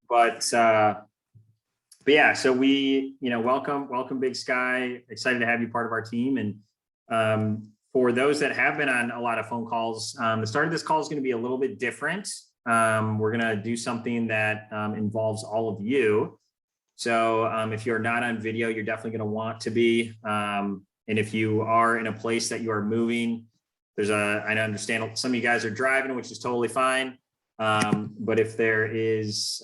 But yeah, so we, welcome Big Sky. Excited to have you part of our team. And for those that have been on a lot of phone calls, the start of this call is going to be a little bit different. We're going to do something that involves all of you. So if you're not on video, you're definitely going to want to be. And if you are in a place that you are moving, I understand some of you guys are driving, which is totally fine. But if there is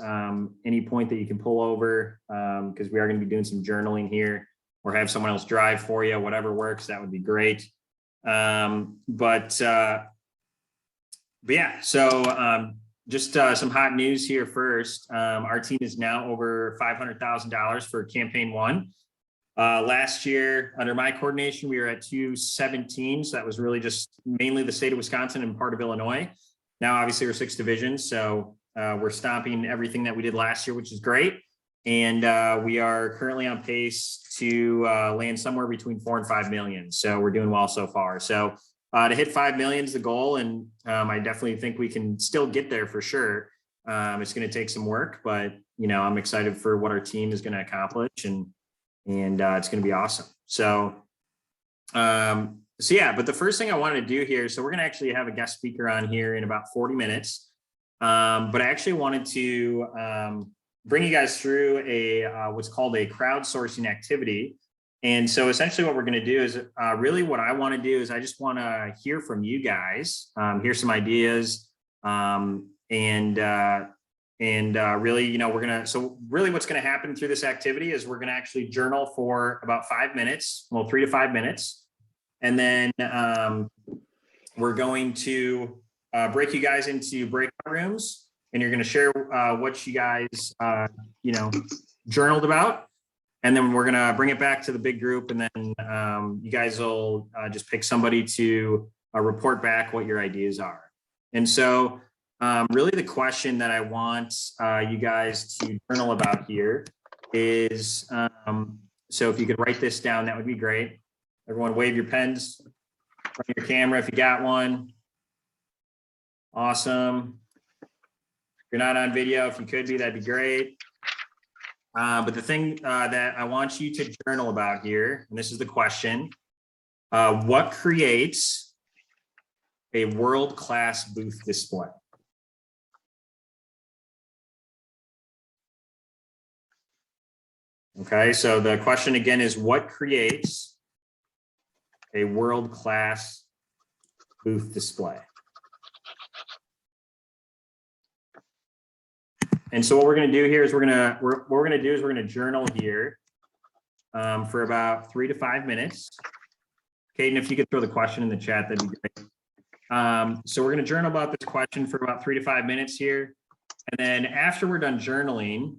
any point that you can pull over, because we are going to be doing some journaling here, or have someone else drive for you, whatever works, that would be great. But yeah, so just some hot news here first. Our team is now over $500,000 for campaign one. Last year, under my coordination, we were at 217. So that was really just mainly the state of Wisconsin and part of Illinois. Now, obviously, we're 6 divisions, so we're stomping everything that we did last year, which is great. And we are currently on pace to land somewhere between 4 and 5 million. So we're doing well so far. So to hit 5 million is the goal, and I definitely think we can still get there for sure. It's going to take some work, but I'm excited for what our team is going to accomplish, and it's going to be awesome. So yeah, but the first thing I wanted to do here, so we're going to actually have a guest speaker on here in about 40 minutes. But I actually wanted to bring you guys through what's called a crowdsourcing activity. And so essentially what we're going to do is really what I want to do is I just want to hear from you guys, hear some ideas, and really, so really what's going to happen through this activity is we're going to actually journal for about 5 minutes, well, 3 to 5 minutes. And then we're going to break you guys into breakout rooms, and you're going to share what you guys, journaled about. And then we're going to bring it back to the big group. And then you guys will just pick somebody to report back what your ideas are. And so really the question that I want you guys to journal about here is, so if you could write this down, that would be great. Everyone wave your pens from your camera if you got one. Awesome. If you're not on video, if you could be, that'd be great. But the thing that I want you to journal about here, and this is the question, what creates a world-class booth display? Okay, so the question again is, what creates a world-class booth display? And so what we're going to do here is we're going to journal here for about 3 to 5 minutes. Caden, if you could throw the question in the chat, that'd be great. So we're going to journal about this question for about 3 to 5 minutes here. And then after we're done journaling,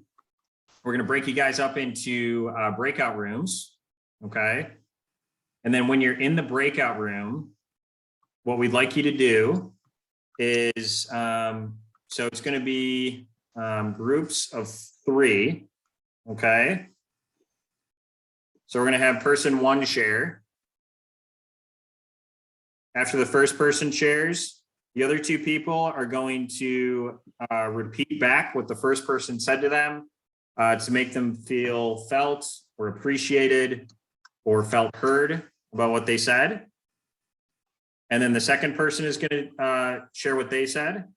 we're going to break you guys up into breakout rooms. Okay. And then when you're in the breakout room, what we'd like you to do is, so it's going to be groups of 3. Okay. So we're going to have person 1 share. After the first person shares, the other 2 people are going to repeat back what the first person said to them to make them feel felt or appreciated or felt heard about what they said. And then the second person is going to share what they said.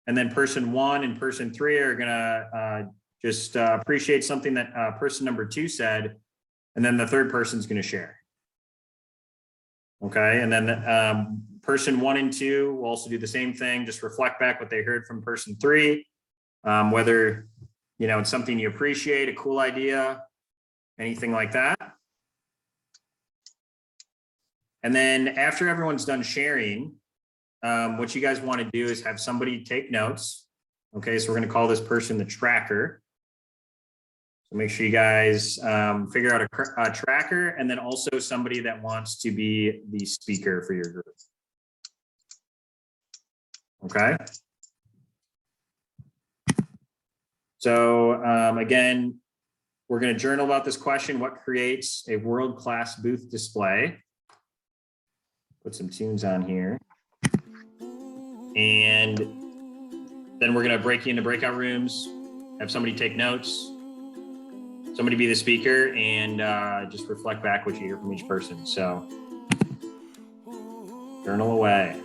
And then person 1 and person 3 are going to just appreciate something that person number 2 said. And then the third person is going to share. Okay. And then person 1 and 2 will also do the same thing. Just reflect back what they heard from person 3, whether, it's something you appreciate, a cool idea, anything like that. And then after everyone's done sharing, what you guys want to do is have somebody take notes. Okay, so we're going to call this person the tracker. So make sure you guys figure out a tracker, and then also somebody that wants to be the speaker for your group. Okay. So again, we're going to journal about this question: what creates a world-class booth display? Put some tunes on here. And Then we're going to break you into breakout rooms, have somebody take notes, somebody be the speaker, and just reflect back what you hear from each person. So journal away.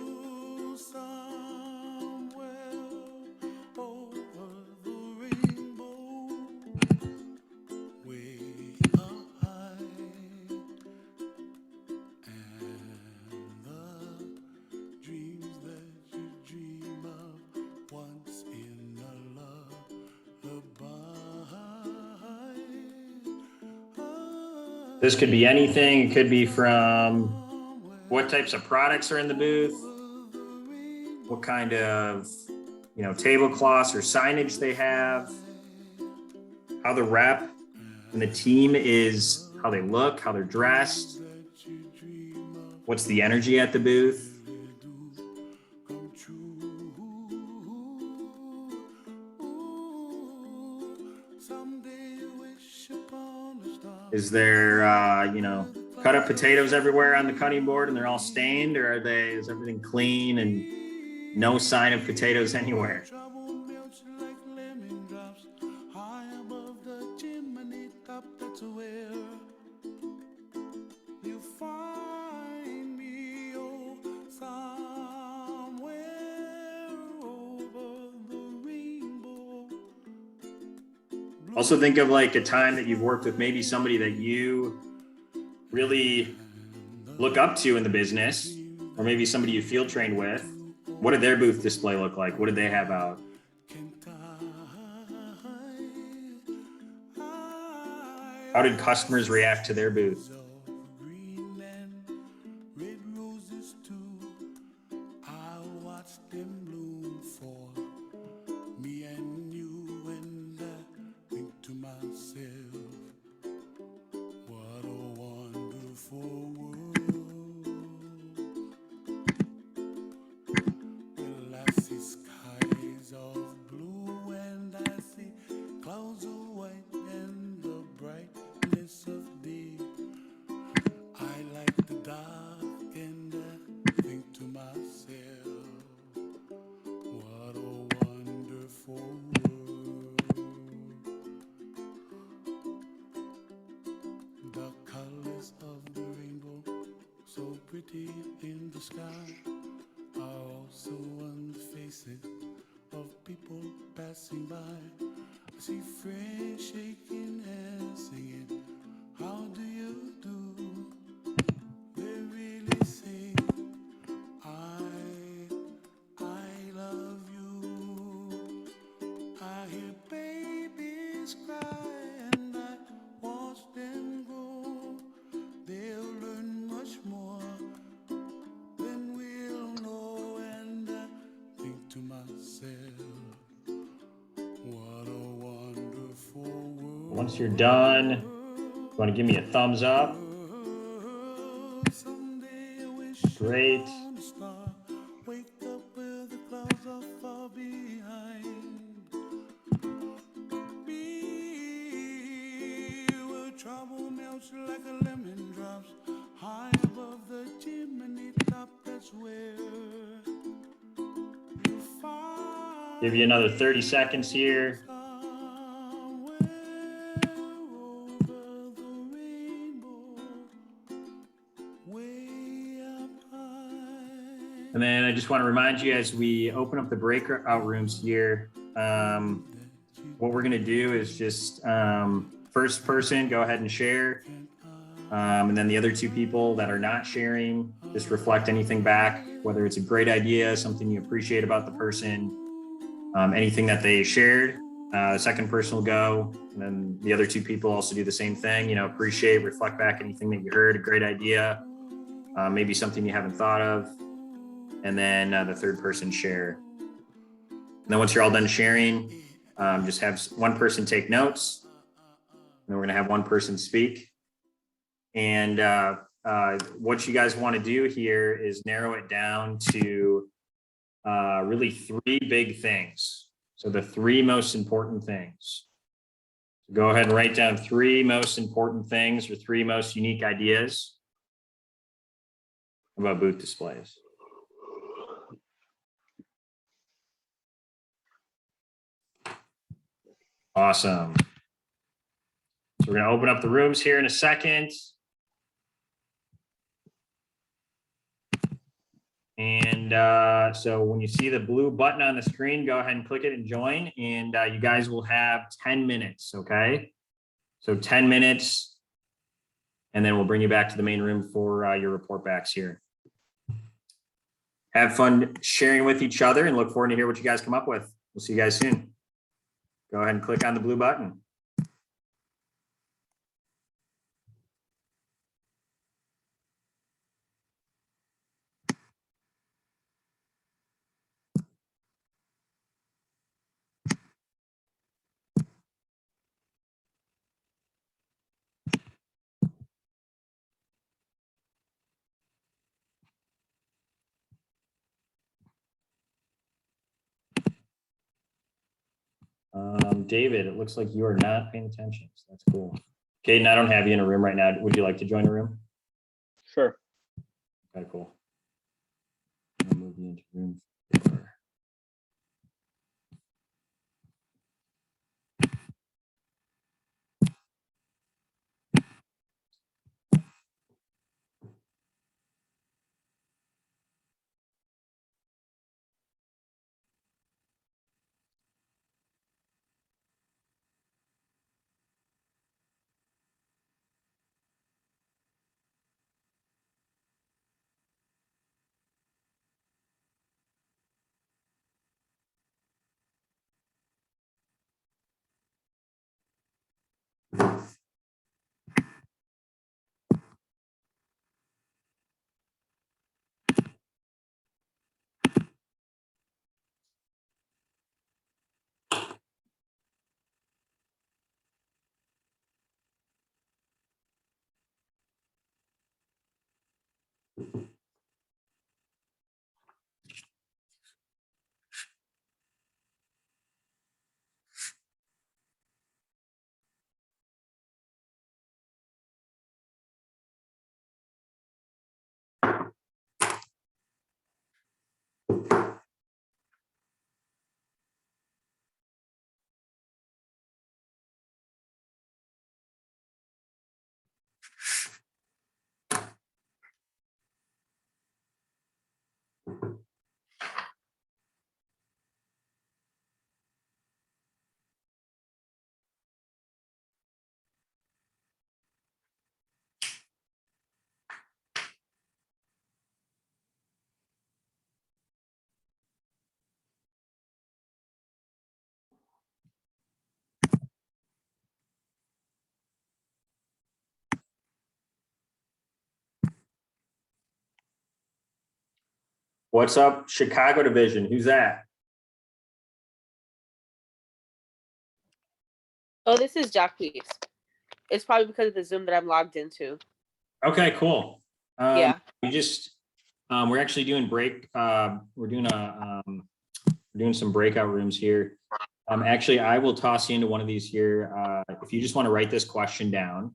This could be anything. It could be from what types of products are in the booth, what kind of, tablecloths or signage they have, how the rep and the team is, how they look, how they're dressed, what's the energy at the booth. Is there, cut up potatoes everywhere on the cutting board and they're all stained, or is everything clean and no sign of potatoes anywhere? Also think of like a time that you've worked with maybe somebody that you really look up to in the business, or maybe somebody you field trained with. What did their booth display look like? What did they have out? How did customers react to their booth? In the sky are also on the faces of people passing by. I see friends shaking hands, singing, "How do you do?" They really say, I love you. I hear babies cry and I watch them grow. They'll learn much more than we'll know, and I think to myself, what a wonderful world. Once you're done, you want to give me a thumbs up. Great. Wake up where the clouds are far behind. Be where trouble melts like a lemon drops high above the chimney top. That's where you find. Give you another 30 seconds here. And then I just want to remind you, as we open up the breakout rooms here, what we're going to do is just first person, go ahead and share. And then the other two people that are not sharing, just reflect anything back, whether it's a great idea, something you appreciate about the person, anything that they shared. The second person will go, and then the other two people also do the same thing, appreciate, reflect back anything that you heard, a great idea, maybe something you haven't thought of. And then the third person share. And then once you're all done sharing, just have one person take notes. And then we're going to have one person speak. And what you guys want to do here is narrow it down to really three big things. So the three most important things. Go ahead and write down three most important things or three most unique ideas about booth displays. Awesome. So we're going to open up the rooms here in a second. And so when you see the blue button on the screen, go ahead and click it and join. And you guys will have 10 minutes, okay? So 10 minutes, and then we'll bring you back to the main room for your report backs here. Have fun sharing with each other and look forward to hear what you guys come up with. We'll see you guys soon. Go ahead and click on the blue button. David, it looks like you are not paying attention. So that's cool. Caden, I don't have you in a room right now. Would you like to join a room? Sure. Okay, cool. I'll move you into room 4. What's up, Chicago division? Who's that? Oh, this is Jacques. It's probably because of the Zoom that I'm logged into. Okay, cool. Yeah. We're actually doing doing some breakout rooms here. Actually, I will toss you into one of these here. If you just want to write this question down.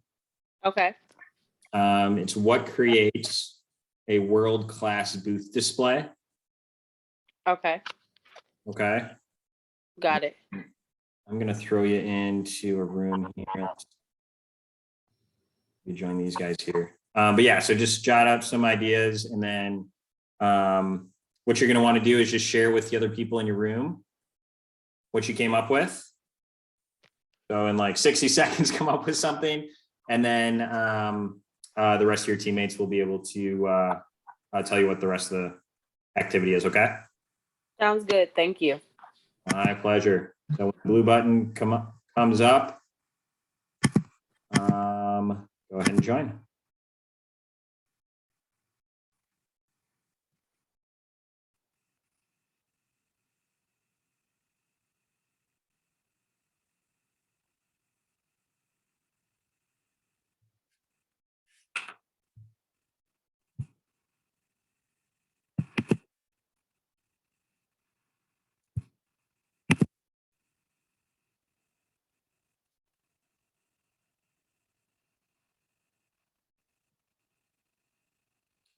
Okay. It's what creates a world-class booth display? Okay. Okay. Got it. I'm going to throw you into a room here. You join these guys here. But yeah, so just jot up some ideas, and then what you're going to want to do is just share with the other people in your room what you came up with. So in like 60 seconds, come up with something, and then the rest of your teammates will be able to tell you what the rest of the activity is. Okay. Sounds good. Thank you. My pleasure. So when the blue button comes up, go ahead and join.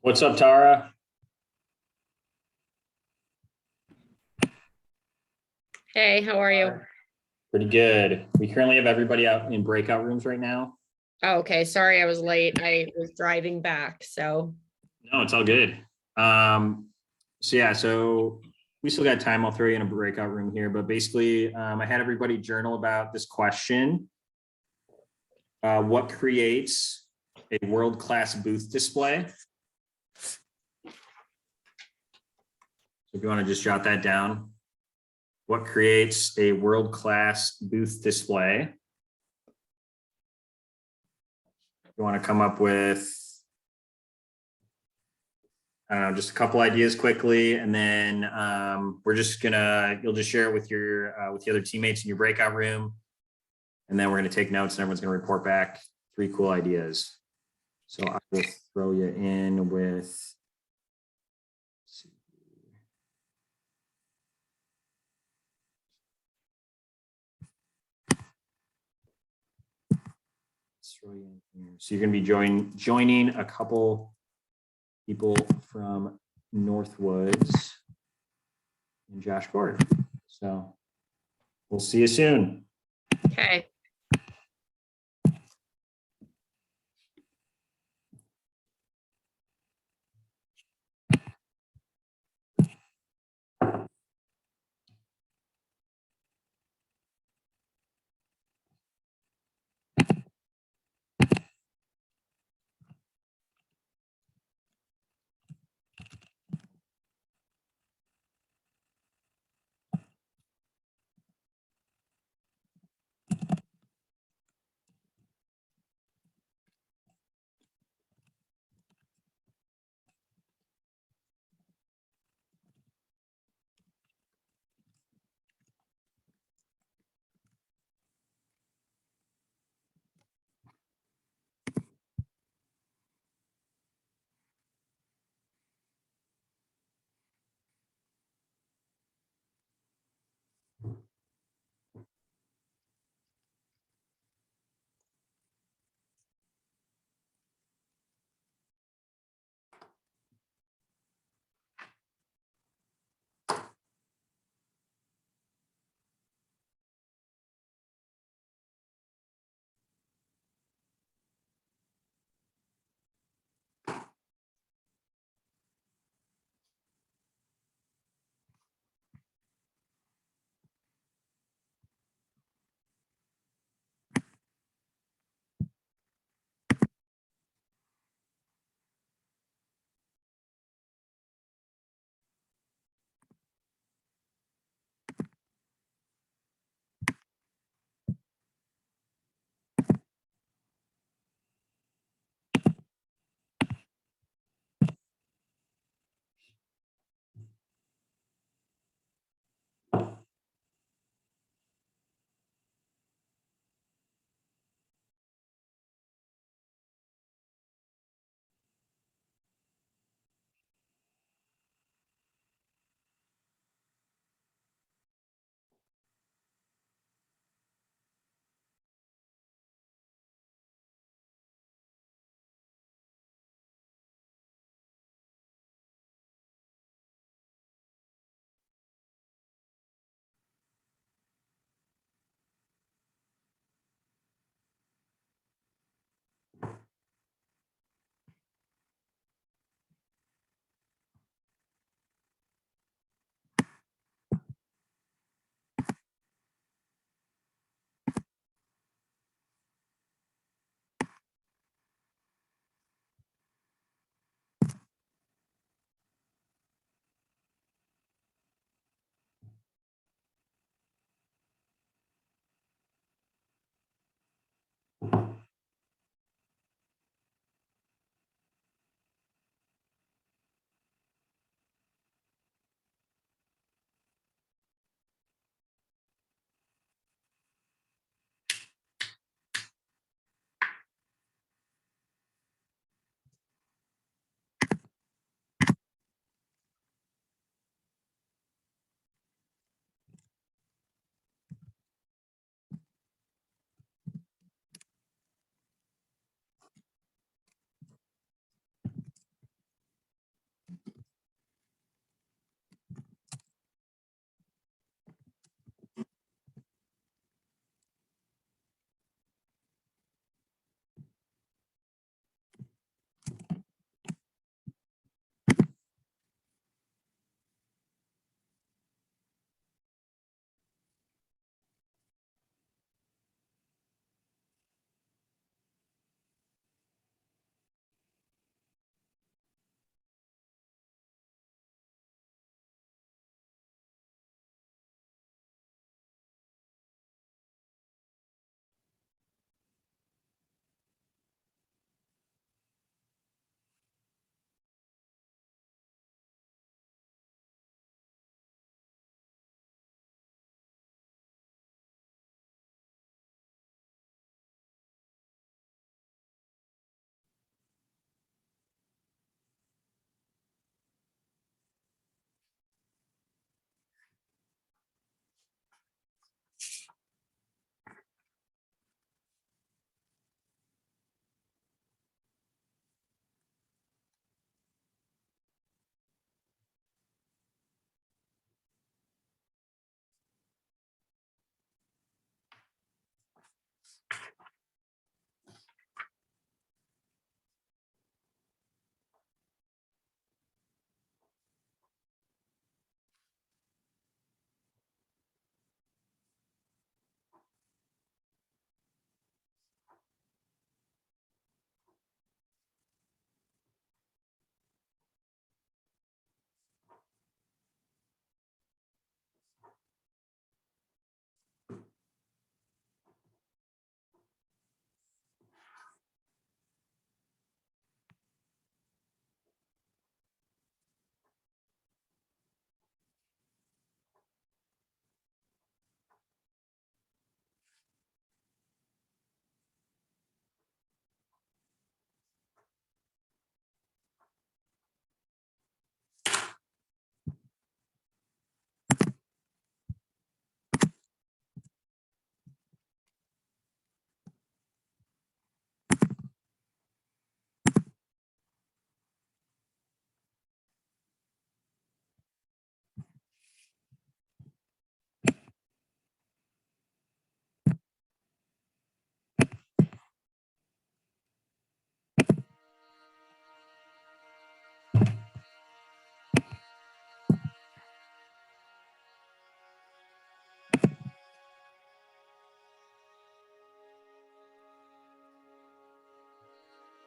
What's up, Tara? Hey, how are you? Pretty good. We currently have everybody out in breakout rooms right now. Oh, okay, sorry I was late. I was driving back, so. No, it's all good. So yeah, so we still got time. I'll throw you in a breakout room here, but basically, I had everybody journal about this question. What creates a world-class booth display? So if you want to just jot that down. What creates a world-class booth display? You want to come up with just a couple ideas quickly, and then you'll just share it with the other teammates in your breakout room, and then we're gonna take notes and everyone's gonna report back 3 cool ideas. So I will throw you in with. Let's see. Let's throw you in here. So you're gonna be joining a couple people from Northwoods and Josh Gordon. So we'll see you soon. Okay.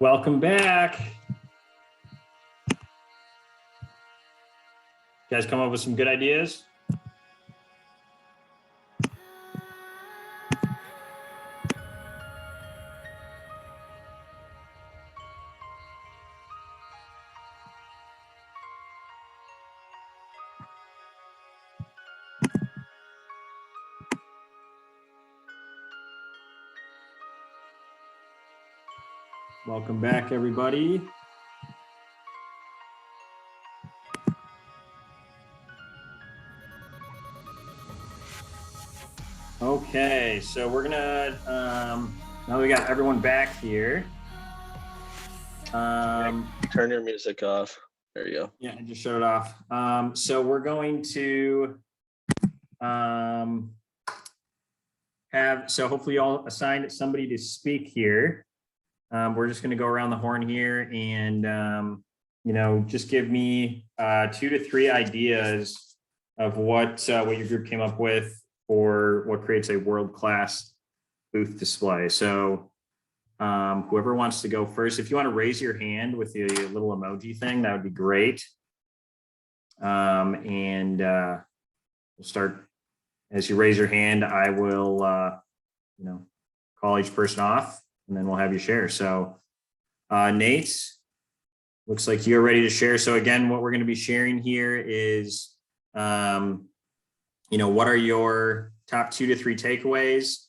Welcome back. You guys come up with some good ideas? Welcome back, everybody. Okay, so we're gonna, now that we got everyone back here. Turn your music off. There you go. Yeah, I just shut it off. So we're going to so hopefully you all assigned somebody to speak here. We're just going to go around the horn here and, just give me 2 to 3 ideas of what your group came up with or what creates a world-class booth display. So whoever wants to go first, if you want to raise your hand with the little emoji thing, that would be great. We'll start as you raise your hand. I will, call each person off and then we'll have you share. So Nate, looks like you're ready to share. So again, what we're going to be sharing here is, what are your top 2 to 3 takeaways?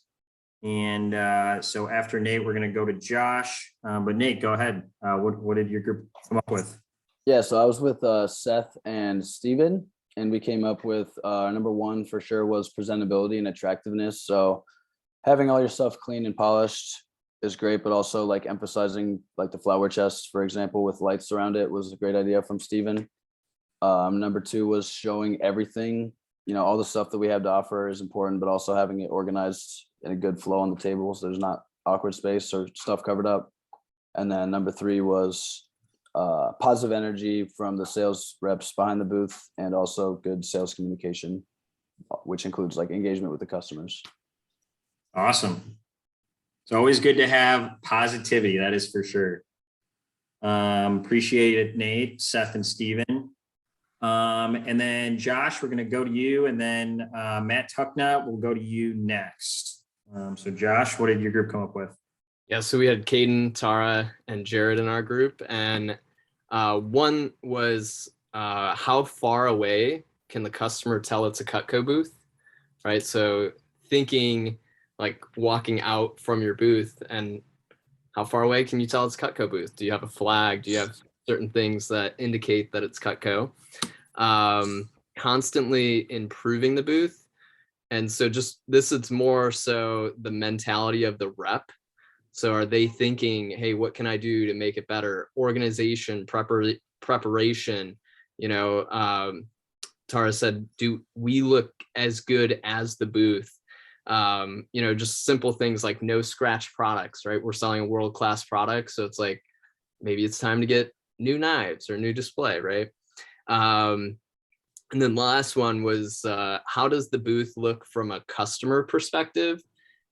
And so after Nate, we're going to go to Josh. But Nate, go ahead. What did your group come up with? Yeah, so I was with Seth and Steven, and we came up with number 1 for sure was presentability and attractiveness. So having all your stuff clean and polished is great, but also like emphasizing like the flower chest, for example, with lights around it was a great idea from Steven. Number 2 was showing everything, all the stuff that we have to offer is important, but also having it organized in a good flow on the table so there's not awkward space or stuff covered up. And then number 3 was positive energy from the sales reps behind the booth and also good sales communication, which includes like engagement with the customers. Awesome. It's always good to have positivity. That is for sure. Appreciate it, Nate, Seth, and Steven. And then Josh, we're going to go to you, and then Matt Tucknut will go to you next. So Josh, what did your group come up with? Yeah, so we had Caden, Tara, and Jared in our group, and one was how far away can the customer tell it's a Cutco booth, right? So thinking like walking out from your booth, and how far away can you tell it's Cutco booth? Do you have a flag? Do you have certain things that indicate that it's Cutco? Constantly improving the booth. And so just this, it's more so the mentality of the rep. So are they thinking, hey, what can I do to make it better? Organization, preparation, Tara said, do we look as good as the booth? Just simple things like no scratch products, right? We're selling a world-class product. So it's like, maybe it's time to get new knives or new display, right? And then the last one was, how does the booth look from a customer perspective?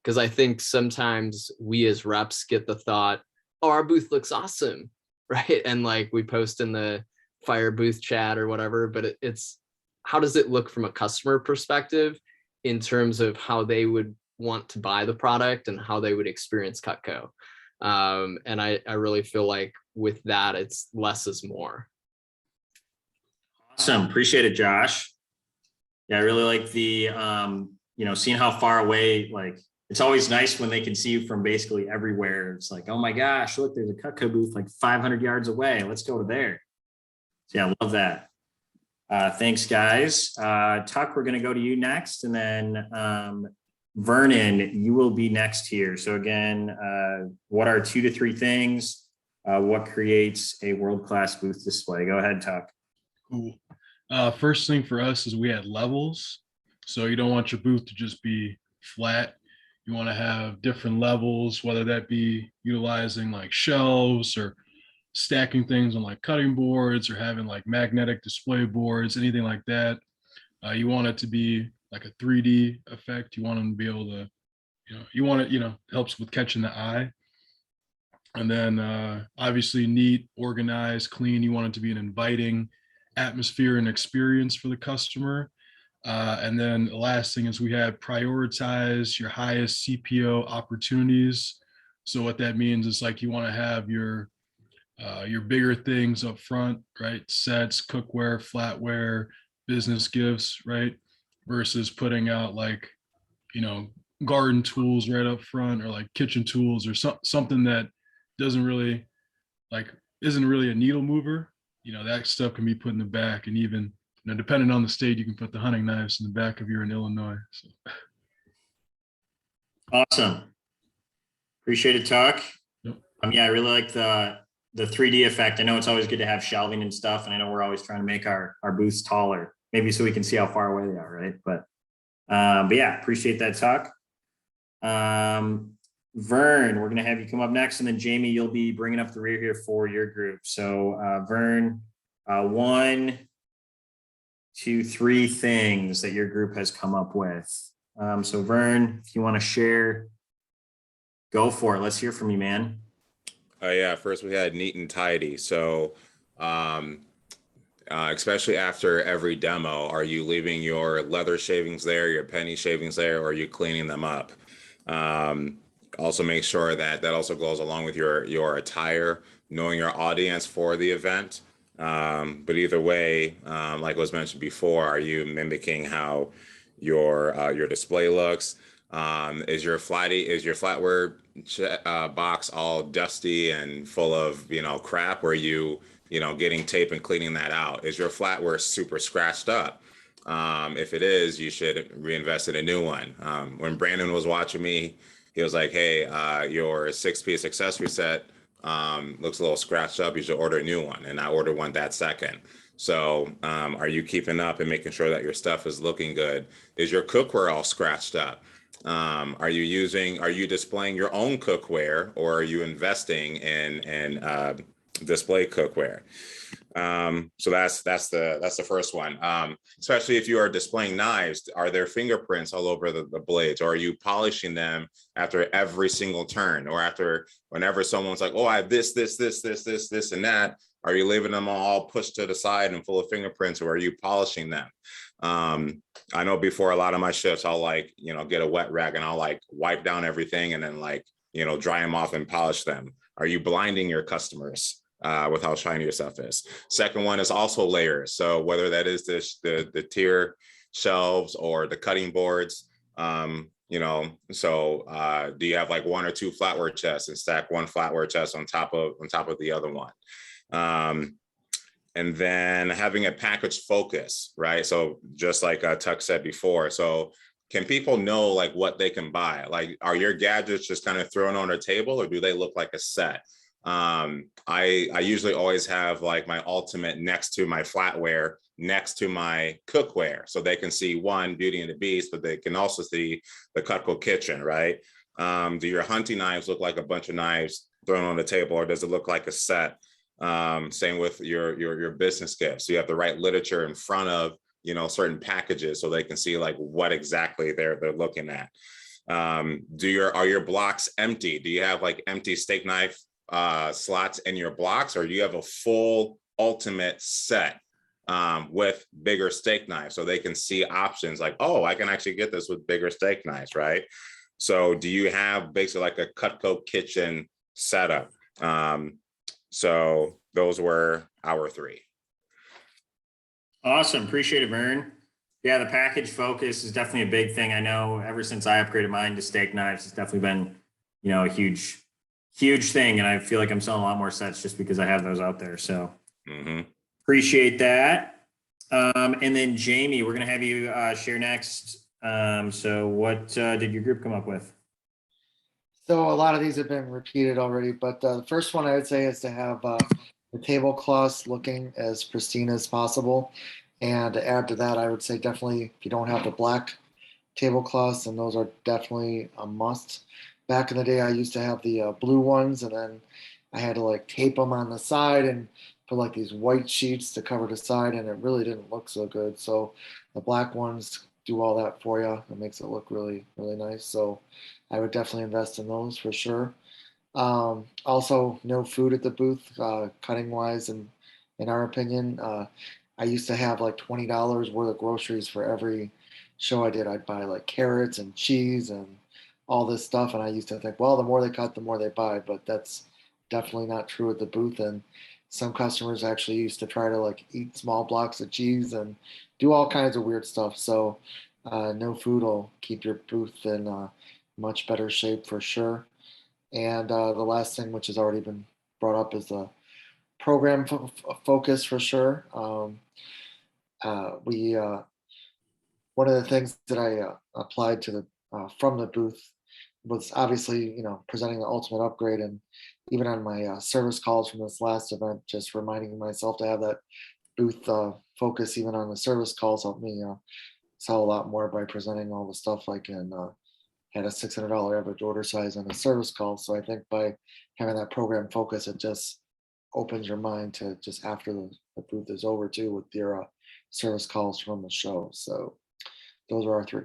Because I think sometimes we as reps get the thought, oh, our booth looks awesome, right? And like we post in the fire booth chat or whatever, but it's how does it look from a customer perspective in terms of how they would want to buy the product and how they would experience Cutco. And I really feel like with that, it's less is more. Awesome. Appreciate it, Josh. Yeah, I really like the, seeing how far away, like, it's always nice when they can see you from basically everywhere. It's like, oh my gosh, look, there's a Cutco booth like 500 yards away. Let's go to there. So yeah, I love that. Thanks, guys. Tuck, we're going to go to you next. And then Vernon, you will be next here. So again, what are 2 to 3 things? What creates a world-class booth display? Go ahead, Tuck. Cool. First thing for us is we had levels. So you don't want your booth to just be flat. You want to have different levels, whether that be utilizing like shelves or stacking things on like cutting boards or having like magnetic display boards, anything like that. You want it to be like a 3D effect. You want them to be able to, you want it, helps with catching the eye. And then obviously neat, organized, clean. You want it to be an inviting atmosphere and experience for the customer. And then the last thing is we had prioritize your highest CPO opportunities. So what that means is like you want to have your bigger things up front, right? Sets, cookware, flatware, business gifts, right? Versus putting out like, you know, garden tools right up front, or like kitchen tools, or something that doesn't really like isn't really a needle mover. You know, that stuff can be put in the back, and even, you know, depending on the state, you can put the hunting knives in the back if you're in Illinois. So. Awesome. Appreciate it, Tuck. Yep. Yeah, I really like the 3D effect. I know it's always good to have shelving and stuff, and I know we're always trying to make our booths taller, maybe so we can see how far away they are, right? But yeah, appreciate that, Tuck. Vern, we're gonna have you come up next, and then Jamie, you'll be bringing up the rear here for your group. So Vern, 1, 2, 3 things that your group has come up with. So Vern, if you want to share, go for it. Let's hear from you, man. Yeah, first we had neat and tidy. So especially after every demo, are you leaving your leather shavings there, your penny shavings there, or are you cleaning them up? Also make sure that also goes along with your attire, knowing your audience for the event. But either way, like was mentioned before, are you mimicking how your display looks? Is your flatware box all dusty and full of, you know, crap? Or are you know, getting tape and cleaning that out? Is your flatware super scratched up? If it is, you should reinvest in a new one. When Brandon was watching me, he was like, hey, your 6-piece accessory set looks a little scratched up. You should order a new one. And I ordered one that second. So are you keeping up and making sure that your stuff is looking good? Is your cookware all scratched up? Are you displaying your own cookware, or are you investing in display cookware? So that's the first one. Especially if you are displaying knives, are there fingerprints all over the blades, or are you polishing them after every single turn, or after whenever someone's like, oh, I have this, and that, are you leaving them all pushed to the side and full of fingerprints, or are you polishing them? I know before a lot of my shifts, I'll like, you know, get a wet rag and I'll like wipe down everything and then like, you know, dry them off and polish them. Are you blinding your customers with how shiny your stuff is? Second one is also layers. So whether that is the tier shelves or the cutting boards, you know, so do you have like 1 or 2 flatware chests and stack one flatware chest on top of the other one? And then having a package focus, right? So just like Tuck said before, so can people know like what they can buy? Like, are your gadgets just kind of thrown on a table, or do they look like a set? I usually always have like my ultimate next to my flatware, next to my cookware, so they can see one, Beauty and the Beast, but they can also see the Cutco kitchen, right? Do your hunting knives look like a bunch of knives thrown on the table, or does it look like a set? Same with your business gifts. You have the right literature in front of, you know, certain packages, so they can see like what exactly they're looking at. Are your blocks empty? Do you have like empty steak knife slots in your blocks, or do you have a full ultimate set with bigger steak knives, so they can see options like, oh, I can actually get this with bigger steak knives, right? So do you have basically like a Cutco kitchen setup? So those were our 3. Awesome. Appreciate it, Vern. Yeah, the package focus is definitely a big thing. I know ever since I upgraded mine to steak knives, it's definitely been, you know, a huge thing. And I feel like I'm selling a lot more sets just because I have those out there. So appreciate that. And then Jamie, we're going to have you share next. So what did your group come up with? So a lot of these have been repeated already, but the first one I would say is to have the tablecloths looking as pristine as possible. And to add to that, I would say definitely if you don't have the black tablecloths, and those are definitely a must. Back in the day, I used to have the blue ones, and then I had to like tape them on the side and put like these white sheets to cover the side, and it really didn't look so good. So the black ones do all that for you. It makes it look really, really nice. So I would definitely invest in those for sure. Also, no food at the booth, cutting wise, and in our opinion, I used to have like $20 worth of groceries for every show I did. I'd buy like carrots and cheese and all this stuff, and I used to think, well, the more they cut, the more they buy, but that's definitely not true at the booth. And some customers actually used to try to like eat small blocks of cheese and do all kinds of weird stuff. So, no food will keep your booth in much better shape for sure. And the last thing, which has already been brought up, is the program focus for sure. We One of the things that I applied to the from the booth was obviously, presenting the ultimate upgrade, and even on my service calls from this last event, just reminding myself to have that booth focus even on the service calls helped me sell a lot more by presenting all the stuff like in had a $600 average order size on a service call. So I think by having that program focus, it just opens your mind to just after the booth is over too with your service calls from the show. So those are our three.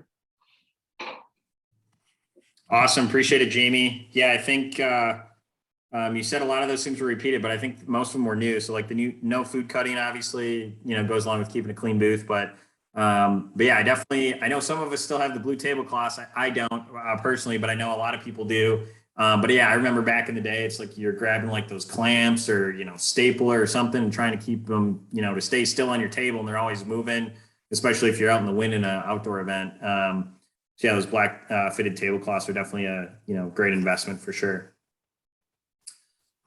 Awesome. Appreciate it, Jamie. Yeah, I think you said a lot of those things were repeated, but I think most of them were new. So like the new no food cutting, obviously, goes along with keeping a clean booth. But yeah, I know some of us still have the blue tablecloths. I don't personally, but I know a lot of people do. But yeah, I remember back in the day, it's like you're grabbing like those clamps or, stapler or something and trying to keep them, to stay still on your table, and they're always moving, especially if you're out in the wind in an outdoor event. So yeah, those black fitted tablecloths are definitely a, great investment for sure.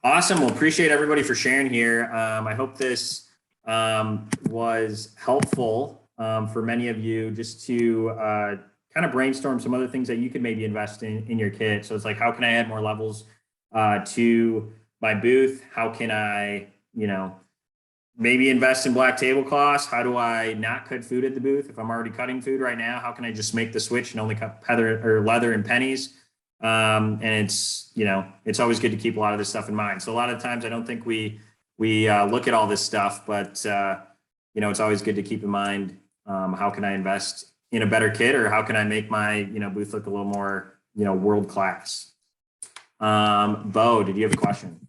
Awesome. Well, appreciate everybody for sharing here. I hope this was helpful for many of you, just to kind of brainstorm some other things that you could maybe invest in your kit. So it's like, how can I add more levels to my booth? How can I, maybe invest in black tablecloths? How do I not cut food at the booth if I'm already cutting food right now? How can I just make the switch and only cut leather and pennies? And it's, it's always good to keep a lot of this stuff in mind. So a lot of times I don't think we look at all this stuff, but it's always good to keep in mind, how can I invest in a better kit, or how can I make my, booth look a little more, world-class? Bo, did you have a question?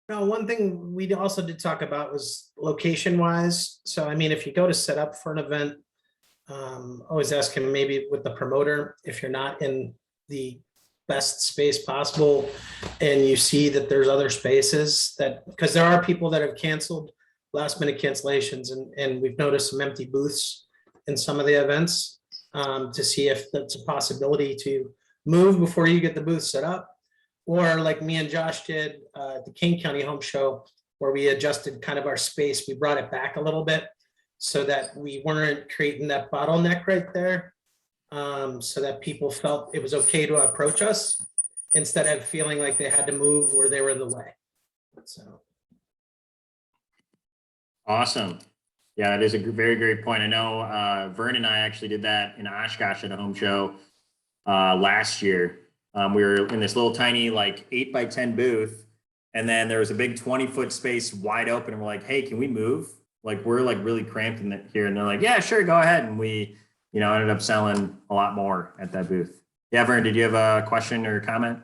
No, one thing we also did talk about was location wise. So, I mean, if you go to set up for an event, always ask him maybe with the promoter, if you're not in the best space possible and you see that there's other spaces because there are people that have canceled last minute cancellations, and we've noticed some empty booths in some of the events, to see if that's a possibility to move before you get the booth set up. Or like me and Josh did at the King County Home Show, where we adjusted kind of our space. We brought it back a little bit so that we weren't creating that bottleneck right there, so that people felt it was okay to approach us instead of feeling like they had to move or they were in the way. So. Awesome. Yeah, that is a very great point. I know Vern and I actually did that in Oshkosh at a home show last year. We were in this little tiny like 8x10 booth, and then there was a big 20-foot space wide open, and we're like, hey, can we move? Like, we're like really cramped in here. And they're like, yeah, sure, go ahead. And we, ended up selling a lot more at that booth. Yeah, Vern, did you have a question or comment?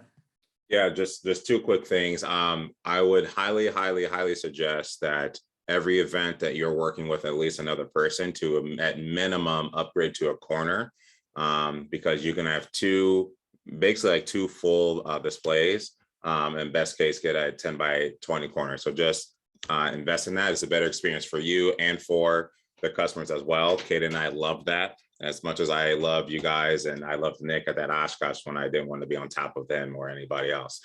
Yeah, just two quick things. I would highly suggest that every event that you're working with at least another person to, at minimum, upgrade to a corner, because you can have basically like two full displays, and best case get a 10x20 corner. So just invest in that. It's a better experience for you and for the customers as well. Kate and I love that as much as I love you guys, and I loved Nick at that Oshkosh when I didn't want to be on top of them or anybody else.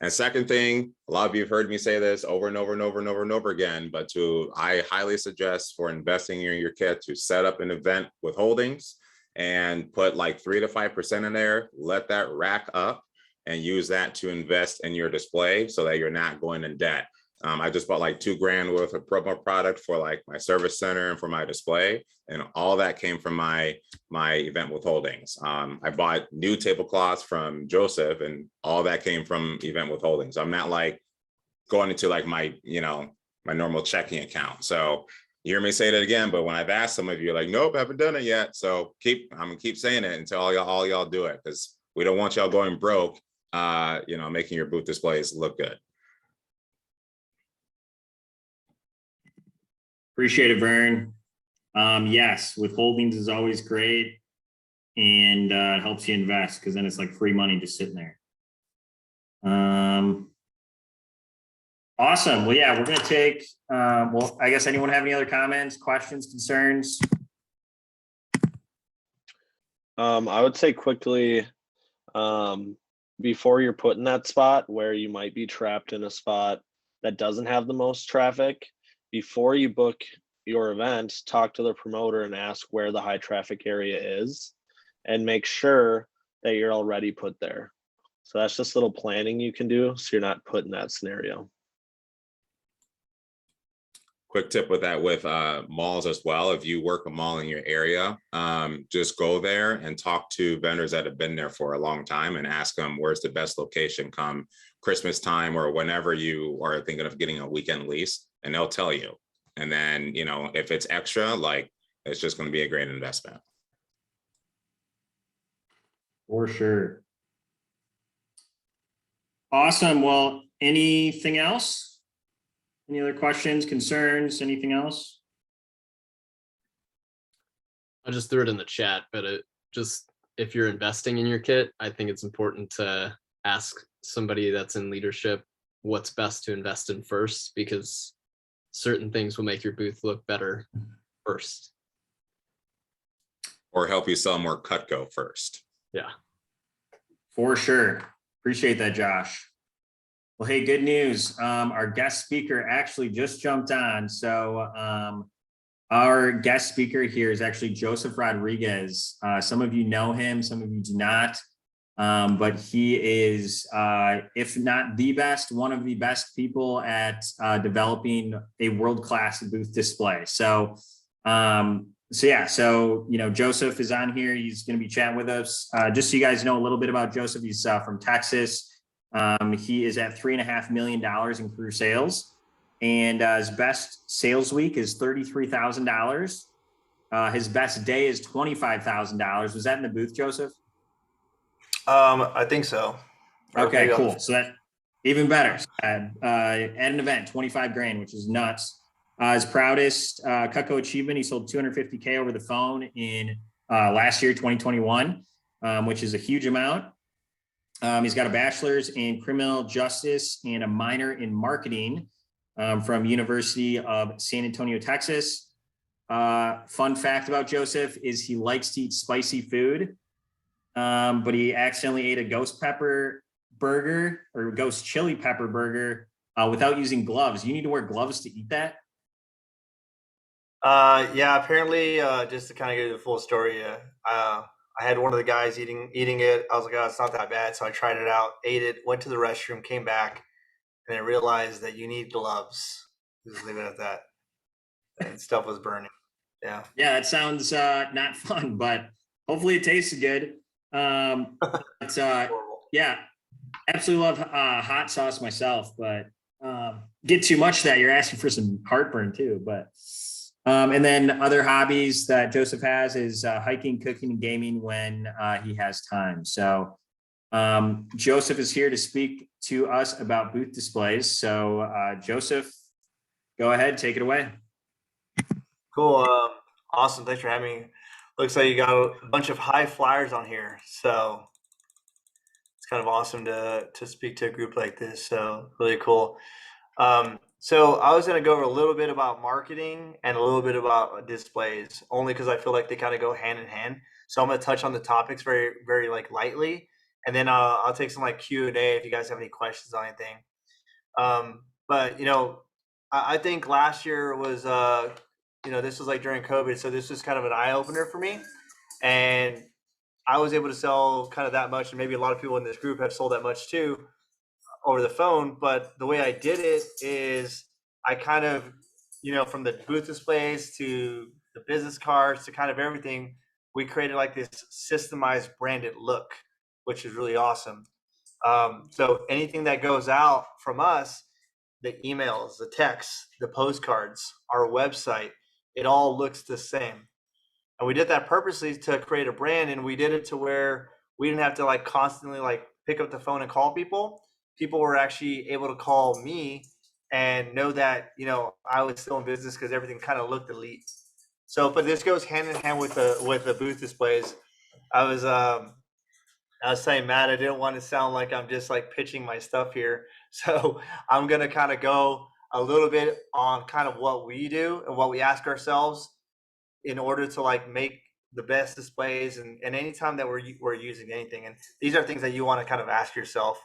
And second thing, a lot of you have heard me say this over and over again, but I highly suggest for investing in your kit to set up an event with holdings and put like 3 to 5% in there, let that rack up and use that to invest in your display so that you're not going in debt. I just bought like $2,000 worth of promo product for like my service center and for my display. And all that came from my event with holdings. I bought new tablecloths from Joseph, and all that came from event with holdings. I'm not like going into like my normal checking account. So you hear me say that again, but when I've asked some of you, like, nope, I haven't done it yet. So I'm gonna keep saying it until all y'all do it, because we don't want y'all going broke making your booth displays look good. Appreciate it, Vern. Yes, withholdings is always great. And it helps you invest because then it's like free money just sitting there. Awesome. Well, yeah, we're going to take, I guess anyone have any other comments, questions, concerns? I would say quickly, before you're put in that spot where you might be trapped in a spot that doesn't have the most traffic, before you book your event, talk to the promoter and ask where the high traffic area is and make sure that you're already put there. So that's just a little planning you can do so you're not put in that scenario. Quick tip with that with malls as well. If you work a mall in your area, just go there and talk to vendors that have been there for a long time and ask them where's the best location come Christmas time or whenever you are thinking of getting a weekend lease, and they'll tell you. And then, if it's extra, like it's just going to be a great investment. For sure. Awesome. Well, anything else? Any other questions, concerns, anything else? I just threw it in the chat, but if you're investing in your kit, I think it's important to ask somebody that's in leadership what's best to invest in first, because certain things will make your booth look better first. Or help you sell more Cutco first. Yeah. For sure. Appreciate that, Josh. Well, hey, good news. Our guest speaker actually just jumped on. So our guest speaker here is actually Joseph Rodriguez. Some of you know him, some of you do not. But he is, if not the best, one of the best people at developing a world-class booth display. So Joseph is on here. He's going to be chatting with us. Just so you guys know a little bit about Joseph, he's from Texas. He is at $3.5 million in career sales, and his best sales week is $33,000. His best day is $25,000. Was that in the booth, Joseph? I think so. Okay, cool. So that even better. At an event, 25 grand, which is nuts. His proudest Cutco achievement, he sold 250K over the phone in last year, 2021, which is a huge amount. He's got a bachelor's in criminal justice and a minor in marketing from University of San Antonio, Texas. Fun fact about Joseph is he likes to eat spicy food, but he accidentally ate a ghost pepper burger or ghost chili pepper burger without using gloves. You need to wear gloves to eat that? Yeah, apparently, just to kind of give you the full story, I had one of the guys eating it. I was like, oh, it's not that bad. So I tried it out, ate it, went to the restroom, came back, and I realized that you need gloves. Just leave it at that. And stuff was burning. Yeah. Yeah, that sounds not fun, but hopefully it tastes good. Yeah, absolutely love hot sauce myself, but get too much of that, you're asking for some heartburn too. But and then other hobbies that Joseph has is hiking, cooking, and gaming when he has time. So Joseph is here to speak to us about booth displays. So Joseph, go ahead, take it away. Cool. Awesome. Thanks for having me. Looks like you got a bunch of high flyers on here. So it's kind of awesome to speak to a group like this. So really cool. So I was going to go over a little bit about marketing and a little bit about displays, only because I feel like they kind of go hand in hand. So I'm going to touch on the topics very, very lightly, and then I'll take some Q&A if you guys have any questions on anything. But I think last year was this was during COVID, so this was kind of an eye opener for me, and I was able to sell kind of that much, and maybe a lot of people in this group have sold that much too, over the phone. But the way I did it is I kind of, from the booth displays to the business cards to kind of everything, we created this systemized branded look, which is really awesome. So anything that goes out from us, the emails, the texts, the postcards, our website, it all looks the same. And we did that purposely to create a brand, and we did it to where we didn't have to constantly pick up the phone and call people, people were actually able to call me and know that, you know, I was still in business because everything kind of looked elite. So, but this goes hand in hand with the booth displays. I was saying, Matt, I didn't want to sound like I'm just like pitching my stuff here. So I'm gonna kind of go a little bit on kind of what we do and what we ask ourselves in order to like make the best displays, and anytime that we're using anything. And these are things that you want to kind of ask yourself.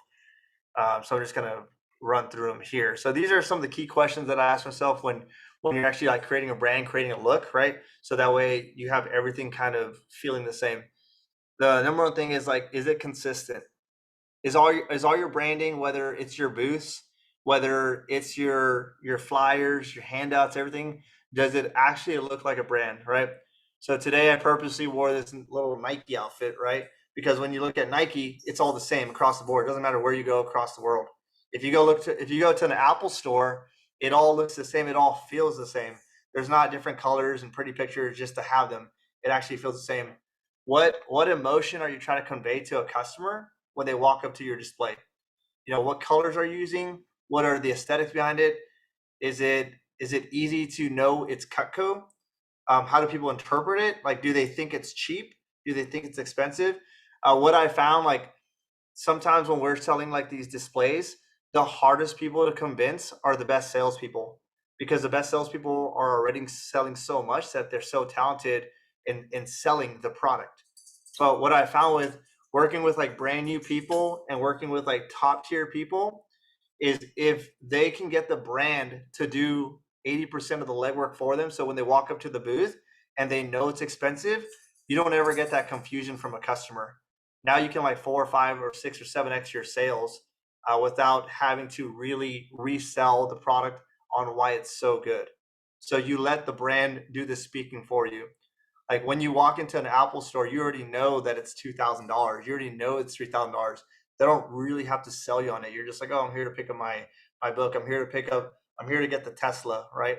So I'm just gonna run through them here. So these are some of the key questions that I ask myself when you're actually like creating a brand, creating a look, right? So that way you have everything kind of feeling the same. The number one thing is like, is it consistent? Is all your branding, whether it's your booths, whether it's your flyers, your handouts, everything, does it actually look like a brand, right? So today I purposely wore this little Nike outfit, right? Because when you look at Nike, it's all the same across the board. It doesn't matter where you go across the world. If you go to an Apple store, it all looks the same. It all feels the same. There's not different colors and pretty pictures just to have them. It actually feels the same. What emotion are you trying to convey to a customer when they walk up to your display? You know, what colors are you using? What are the aesthetics behind it? Is it easy to know it's Cutco? How do people interpret it? Like, do they think it's cheap? Do they think it's expensive? What I found, like, sometimes when we're selling like these displays, the hardest people to convince are the best salespeople, because the best salespeople are already selling so much that they're so talented in selling the product. But what I found with working with like brand new people and working with like top tier people is if they can get the brand to do 80% of the legwork for them. So when they walk up to the booth and they know it's expensive, you don't ever get that confusion from a customer. Now you can like 4 or 5 or 6 or 7x your sales without having to really resell the product on why it's so good. So you let the brand do the speaking for you. Like when you walk into an Apple store, you already know that it's $2,000. You already know it's $3,000. They don't really have to sell you on it. You're just like, oh, I'm here to pick up my book. I'm here to get the Tesla, right?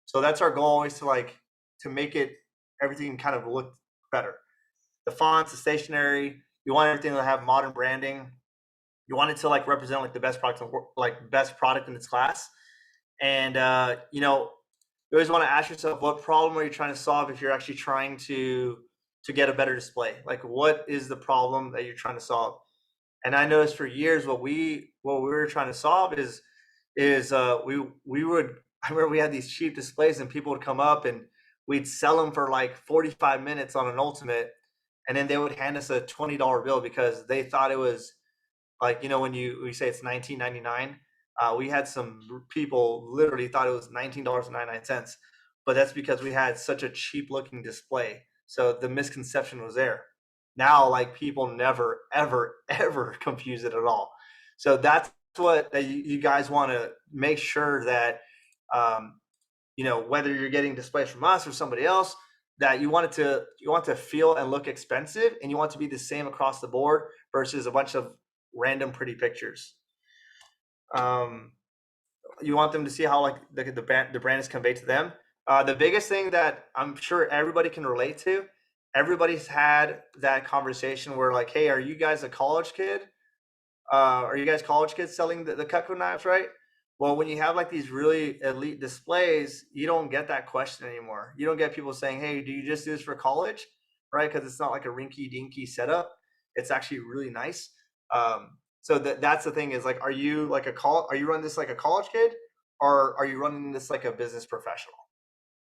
So that's our goal, always to make it everything kind of look better. The fonts, the stationery, you want everything to have modern branding. You want it to like represent like the best product in its class. And you know, you always want to ask yourself, what problem are you trying to solve if you're actually trying to get a better display? Like, what is the problem that you're trying to solve? And I noticed for years what we were trying to solve is we would, I remember we had these cheap displays and people would come up and we'd sell them for like 45 minutes on an Ultimate, and then they would hand us a $20 bill because they thought it was like, you know, when we say it's $19.99. We had some people literally thought it was $19.99, but that's because we had such a cheap looking display. So the misconception was there. Now, like, people never, ever, ever confuse it at all. So that's what you guys want to make sure that, you know, whether you're getting displays from us or somebody else, that you want to feel and look expensive, and you want to be the same across the board versus a bunch of random pretty pictures. You want them to see how like the brand is conveyed to them. The biggest thing that I'm sure everybody can relate to, everybody's had that conversation where like, hey, are you guys a college kid? Are you guys college kids selling the Cutco knives, right? Well, when you have like these really elite displays, you don't get that question anymore. You don't get people saying, hey, do you just do this for college? Right? Because it's not like a rinky dinky setup. It's actually really nice. So that's the thing is like, are you running this like a college kid, or are you running this like a business professional?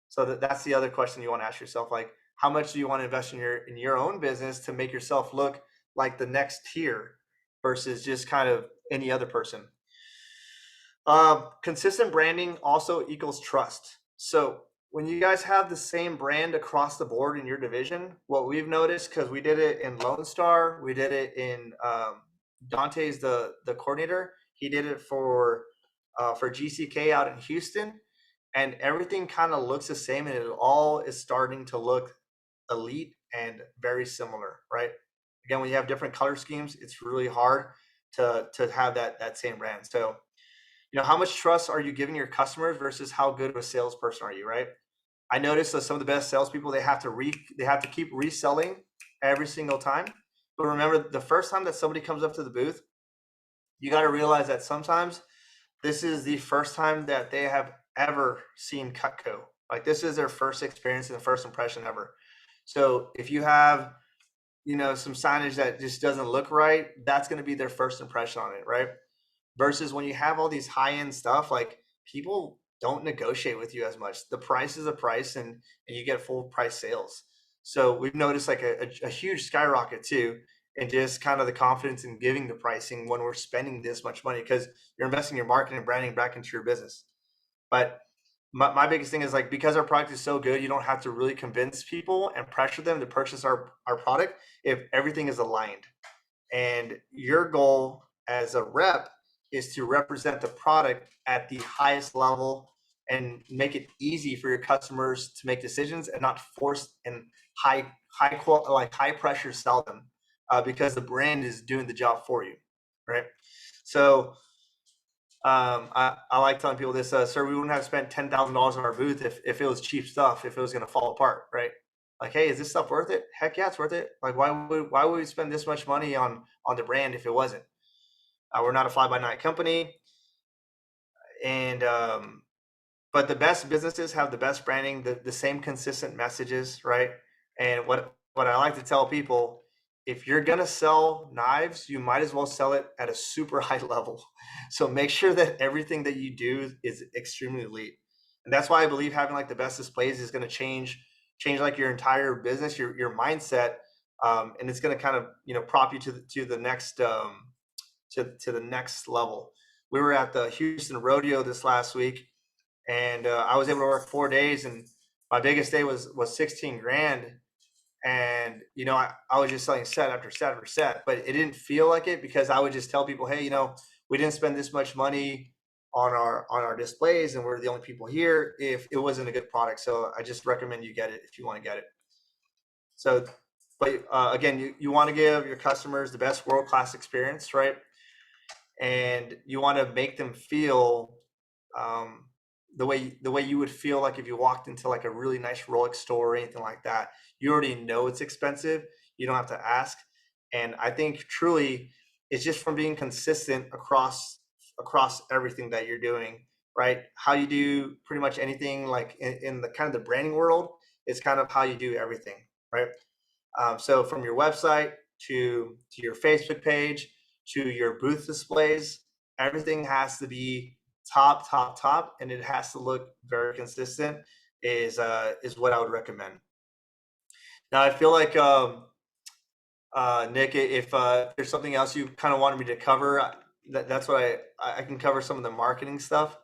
So that's the other question you want to ask yourself. Like, how much do you want to invest in your own business to make yourself look like the next tier versus just kind of any other person? Consistent branding also equals trust. So when you guys have the same brand across the board in your division, what we've noticed, because we did it in Lone Star, we did it in Dante's the coordinator. He did it for GCK out in Houston, and everything kind of looks the same, and it all is starting to look elite and very similar, right? Again, when you have different color schemes, it's really hard to have that same brand. So, you know, how much trust are you giving your customers versus how good of a salesperson are you, right? I noticed that some of the best salespeople, they have to keep reselling every single time. But remember, the first time that somebody comes up to the booth, you got to realize that sometimes this is the first time that they have ever seen Cutco. Like this is their first experience and the first impression ever. So if you have, some signage that just doesn't look right, that's going to be their first impression on it, right? Versus when you have all these high-end stuff, like people don't negotiate with you as much. The price is a price, and you get full price sales. So we've noticed like a huge skyrocket too, and just kind of the confidence in giving the pricing when we're spending this much money, because you're investing your marketing and branding back into your business. But my biggest thing is like, because our product is so good, you don't have to really convince people and pressure them to purchase our product if everything is aligned. And your goal as a rep is to represent the product at the highest level and make it easy for your customers to make decisions and not force and high pressure sell them, because the brand is doing the job for you, right? So I like telling people this, sir, we wouldn't have spent $10,000 on our booth if it was cheap stuff, if it was going to fall apart, right? Like, hey, is this stuff worth it? Heck yeah, it's worth it. Like, why would we spend this much money on the brand if it wasn't? We're not a fly-by-night company, and but the best businesses have the best branding, the same consistent messages, right? And what I like to tell people, if you're gonna sell knives, you might as well sell it at a super high level. So make sure that everything that you do is extremely elite, and that's why I believe having like the best displays is going to change like your entire business, your mindset, and it's going to kind of prop you to the next to the next level. We were at the Houston Rodeo this last week, and I was able to work 4 days, and my biggest day was 16 grand. And I was just selling set after set after set, but it didn't feel like it, because I would just tell people, hey, we didn't spend this much money on our displays, and we're the only people here if it wasn't a good product. So I just recommend you get it if you want to get it. So, but again, you want to give your customers the best world-class experience, right? And you want to make them feel the way you would feel like if you walked into like a really nice Rolex store or anything like that. You already know it's expensive. You don't have to ask. And I think truly it's just from being consistent across everything that you're doing, right? How you do pretty much anything, like in the kind of the branding world, is kind of how you do everything, right? So from your website to your Facebook page to your booth displays, everything has to be top, and it has to look very consistent. Is what I would recommend. Now, I feel like Nick, if there's something else you kind of wanted me to cover, that's what I can cover some of the marketing stuff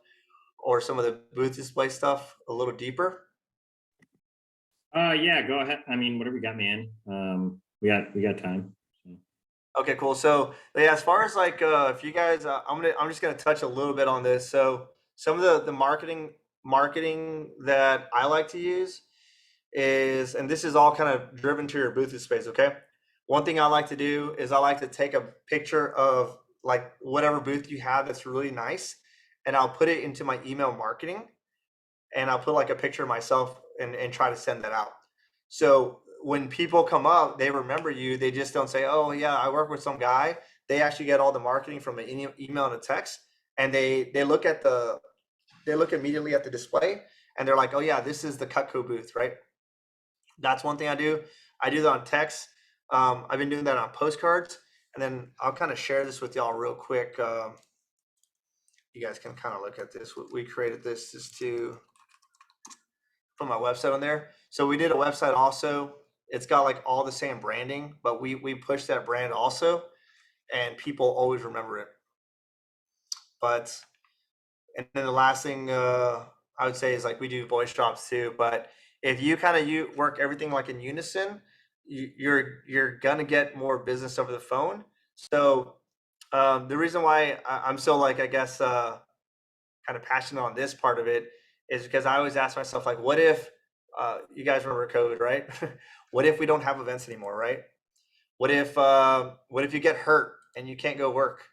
or some of the booth display stuff a little deeper. Yeah, go ahead. I mean, whatever you got, man. We got time. Okay, cool. So yeah, as far as like if you guys, I'm just gonna touch a little bit on this. So some of the marketing that I like to use is, and this is all kind of driven to your booth displays. Okay, one thing I like to do is I like to take a picture of like whatever booth you have that's really nice, and I'll put it into my email marketing, and I'll put like a picture of myself and try to send that out. So when people come up, they remember you. They just don't say, oh yeah, I work with some guy. They actually get all the marketing from an email and a text, and they look immediately at the display, and they're like, oh yeah, this is the Cutco booth, right? That's one thing I do. I do that on text. I've been doing that on postcards, and then I'll kind of share this with y'all real quick. You guys can kind of look at this. We created this just to put my website on there. So we did a website also. It's got like all the same branding, but we push that brand also, and people always remember it. But, and then the last thing I would say is like we do voice drops too. But if you kind of work everything like in unison, you're gonna get more business over the phone. So the reason why I'm so like, I guess kind of passionate on this part of it is because I always ask myself, like, what if you guys remember COVID, right? What if we don't have events anymore, right? What if you get hurt and you can't go work?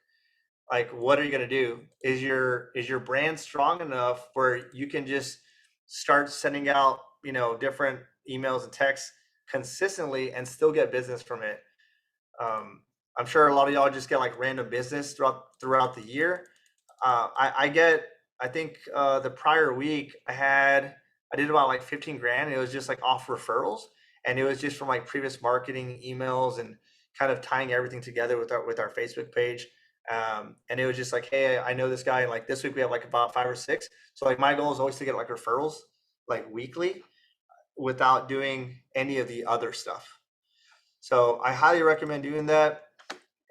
Like, what are you gonna do? Is your brand strong enough where you can just start sending out, different emails and texts consistently and still get business from it? I'm sure a lot of y'all just get like random business throughout the year. I think the prior week I did about like 15 grand. And it was just like off referrals, and it was just from like previous marketing emails and kind of tying everything together with our Facebook page. And it was just like, hey, I know this guy. And like this week we have like about 5 or 6. So like my goal is always to get like referrals like weekly without doing any of the other stuff. So I highly recommend doing that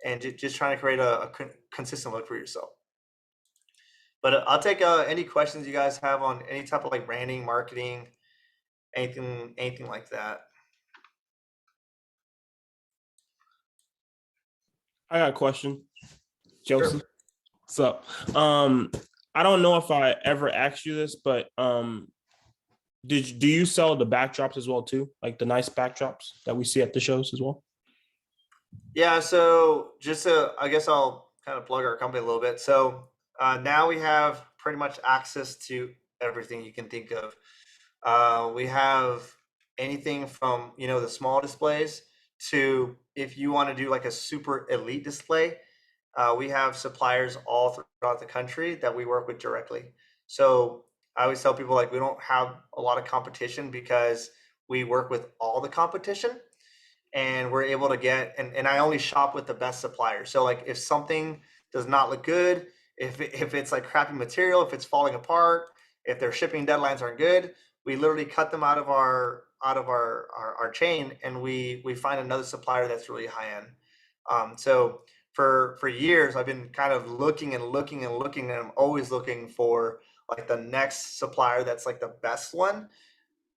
and just trying to create a consistent look for yourself. But I'll take any questions you guys have on any type of like branding, marketing, anything like that. I got a question, Joseph. So, I don't know if I ever asked you this, but do you sell the backdrops as well too, like the nice backdrops that we see at the shows as well? Yeah. So just I guess I'll kind of plug our company a little bit. So now we have pretty much access to everything you can think of. We have anything from the small displays to if you want to do like a super elite display. We have suppliers all throughout the country that we work with directly. So I always tell people like we don't have a lot of competition because we work with all the competition, and we're able to get and I only shop with the best suppliers. So like if something does not look good, if it's like crappy material, if it's falling apart, if their shipping deadlines aren't good, we literally cut them out of our chain, and we find another supplier that's really high end. So for years I've been kind of looking, and I'm always looking for like the next supplier that's like the best one.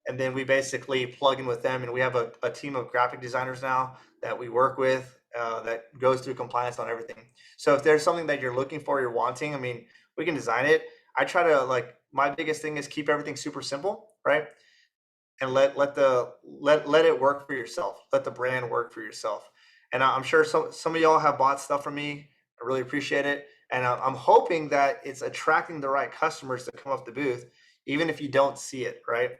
And then we basically plug in with them, and we have a team of graphic designers now that we work with that goes through compliance on everything. So if there's something that you're looking for, you're wanting, I mean, we can design it. I try to like, my biggest thing is keep everything super simple, right? And let it work for yourself. Let the brand work for yourself. And I'm sure some of y'all have bought stuff from me. I really appreciate it. And I'm hoping that it's attracting the right customers to come up the booth, even if you don't see it, right?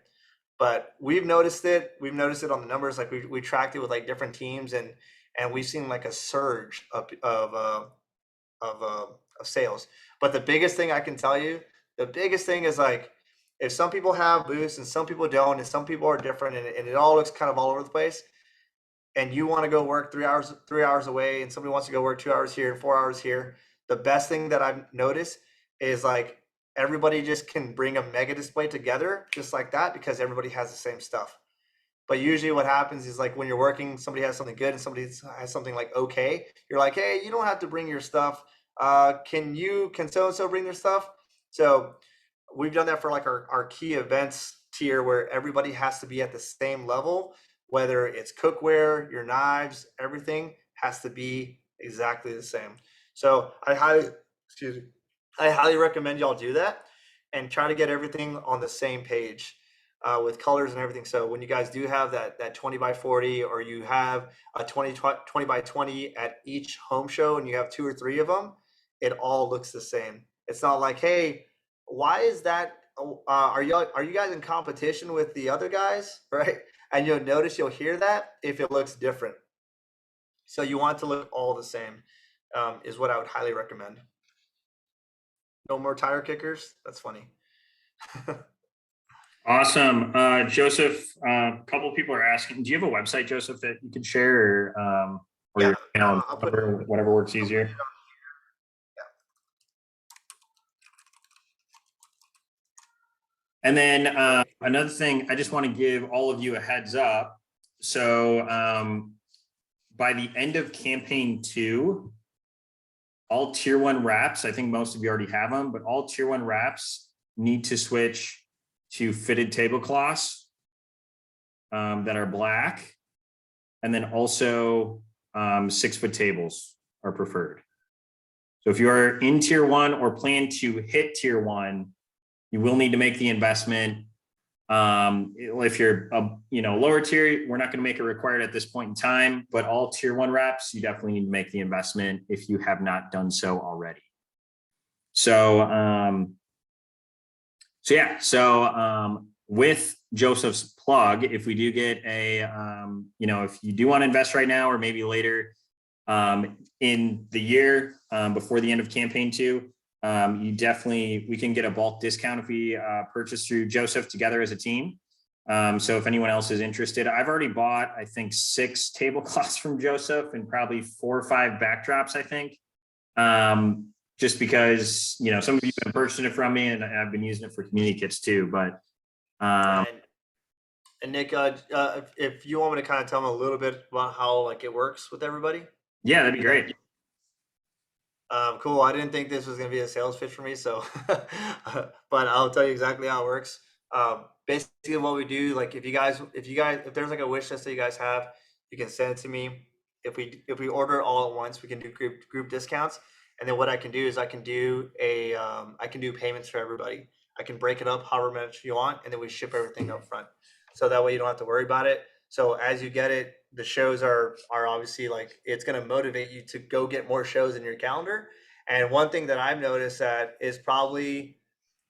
But we've noticed it. We've noticed it on the numbers. Like we tracked it with like different teams, and we've seen like a surge of sales. But the biggest thing I can tell you, the biggest thing is like, if some people have booths and some people don't, and some people are different, and it all looks kind of all over the place, and you want to go work 3 hours away, and somebody wants to go work 2 hours here and 4 hours here, the best thing that I've noticed is like everybody just can bring a mega display together just like that, because everybody has the same stuff. But usually what happens is like when you're working, somebody has something good and somebody has something like okay, you're like, hey, you don't have to bring your stuff. Can so-and-so bring their stuff? So we've done that for like our key events tier, where everybody has to be at the same level, whether it's cookware, your knives, everything has to be exactly the same. So I highly recommend y'all do that and try to get everything on the same page with colors and everything. So when you guys do have that 20 by 40, or you have a 20 by 20 at each home show, and you have 2 or 3 of them, it all looks the same. It's not like, hey, why is that? Are you guys in competition with the other guys, right? And you'll hear that if it looks different. So you want it to look all the same, is what I would highly recommend. No more tire kickers. That's funny. Awesome. Joseph, a couple of people are asking, do you have a website, Joseph, that you could share, or Yeah, I'll put whatever works easier? And then another thing, I just want to give all of you a heads up. So by the end of campaign 2, all tier 1 wraps, I think most of you already have them, but all tier 1 wraps need to switch to fitted tablecloths that are black. And then also 6-foot tables are preferred. So if you are in tier 1 or plan to hit tier 1, you will need to make the investment. If you're lower tier, we're not going to make it required at this point in time, but all tier 1 wraps, you definitely need to make the investment if you have not done so already. So, with Joseph's plug, if we do get a, if you do want to invest right now or maybe later, In the year before the end of campaign 2, we can get a bulk discount if we purchase through Joseph together as a team. So if anyone else is interested, I've already bought, I think, 6 tablecloths from Joseph and probably 4 or 5 backdrops, I think. Just because, some of you have been purchasing it from me and I've been using it for community kits too, but and Nick, if you want me to kind of tell them a little bit about how like it works with everybody. yeah, that'd be great. Cool. I didn't think this was going to be a sales pitch for me, so, but I'll tell you exactly how it works. Basically what we do, like if there's like a wish list that you guys have, you can send it to me. If we order all at once, we can do group discounts. And then what I can do is I can do payments for everybody. I can break it up however much you want, and then we ship everything up front. So that way you don't have to worry about it. So as you get it, the shows are obviously like, it's going to motivate you to go get more shows in your calendar. And one thing that I've noticed that is probably,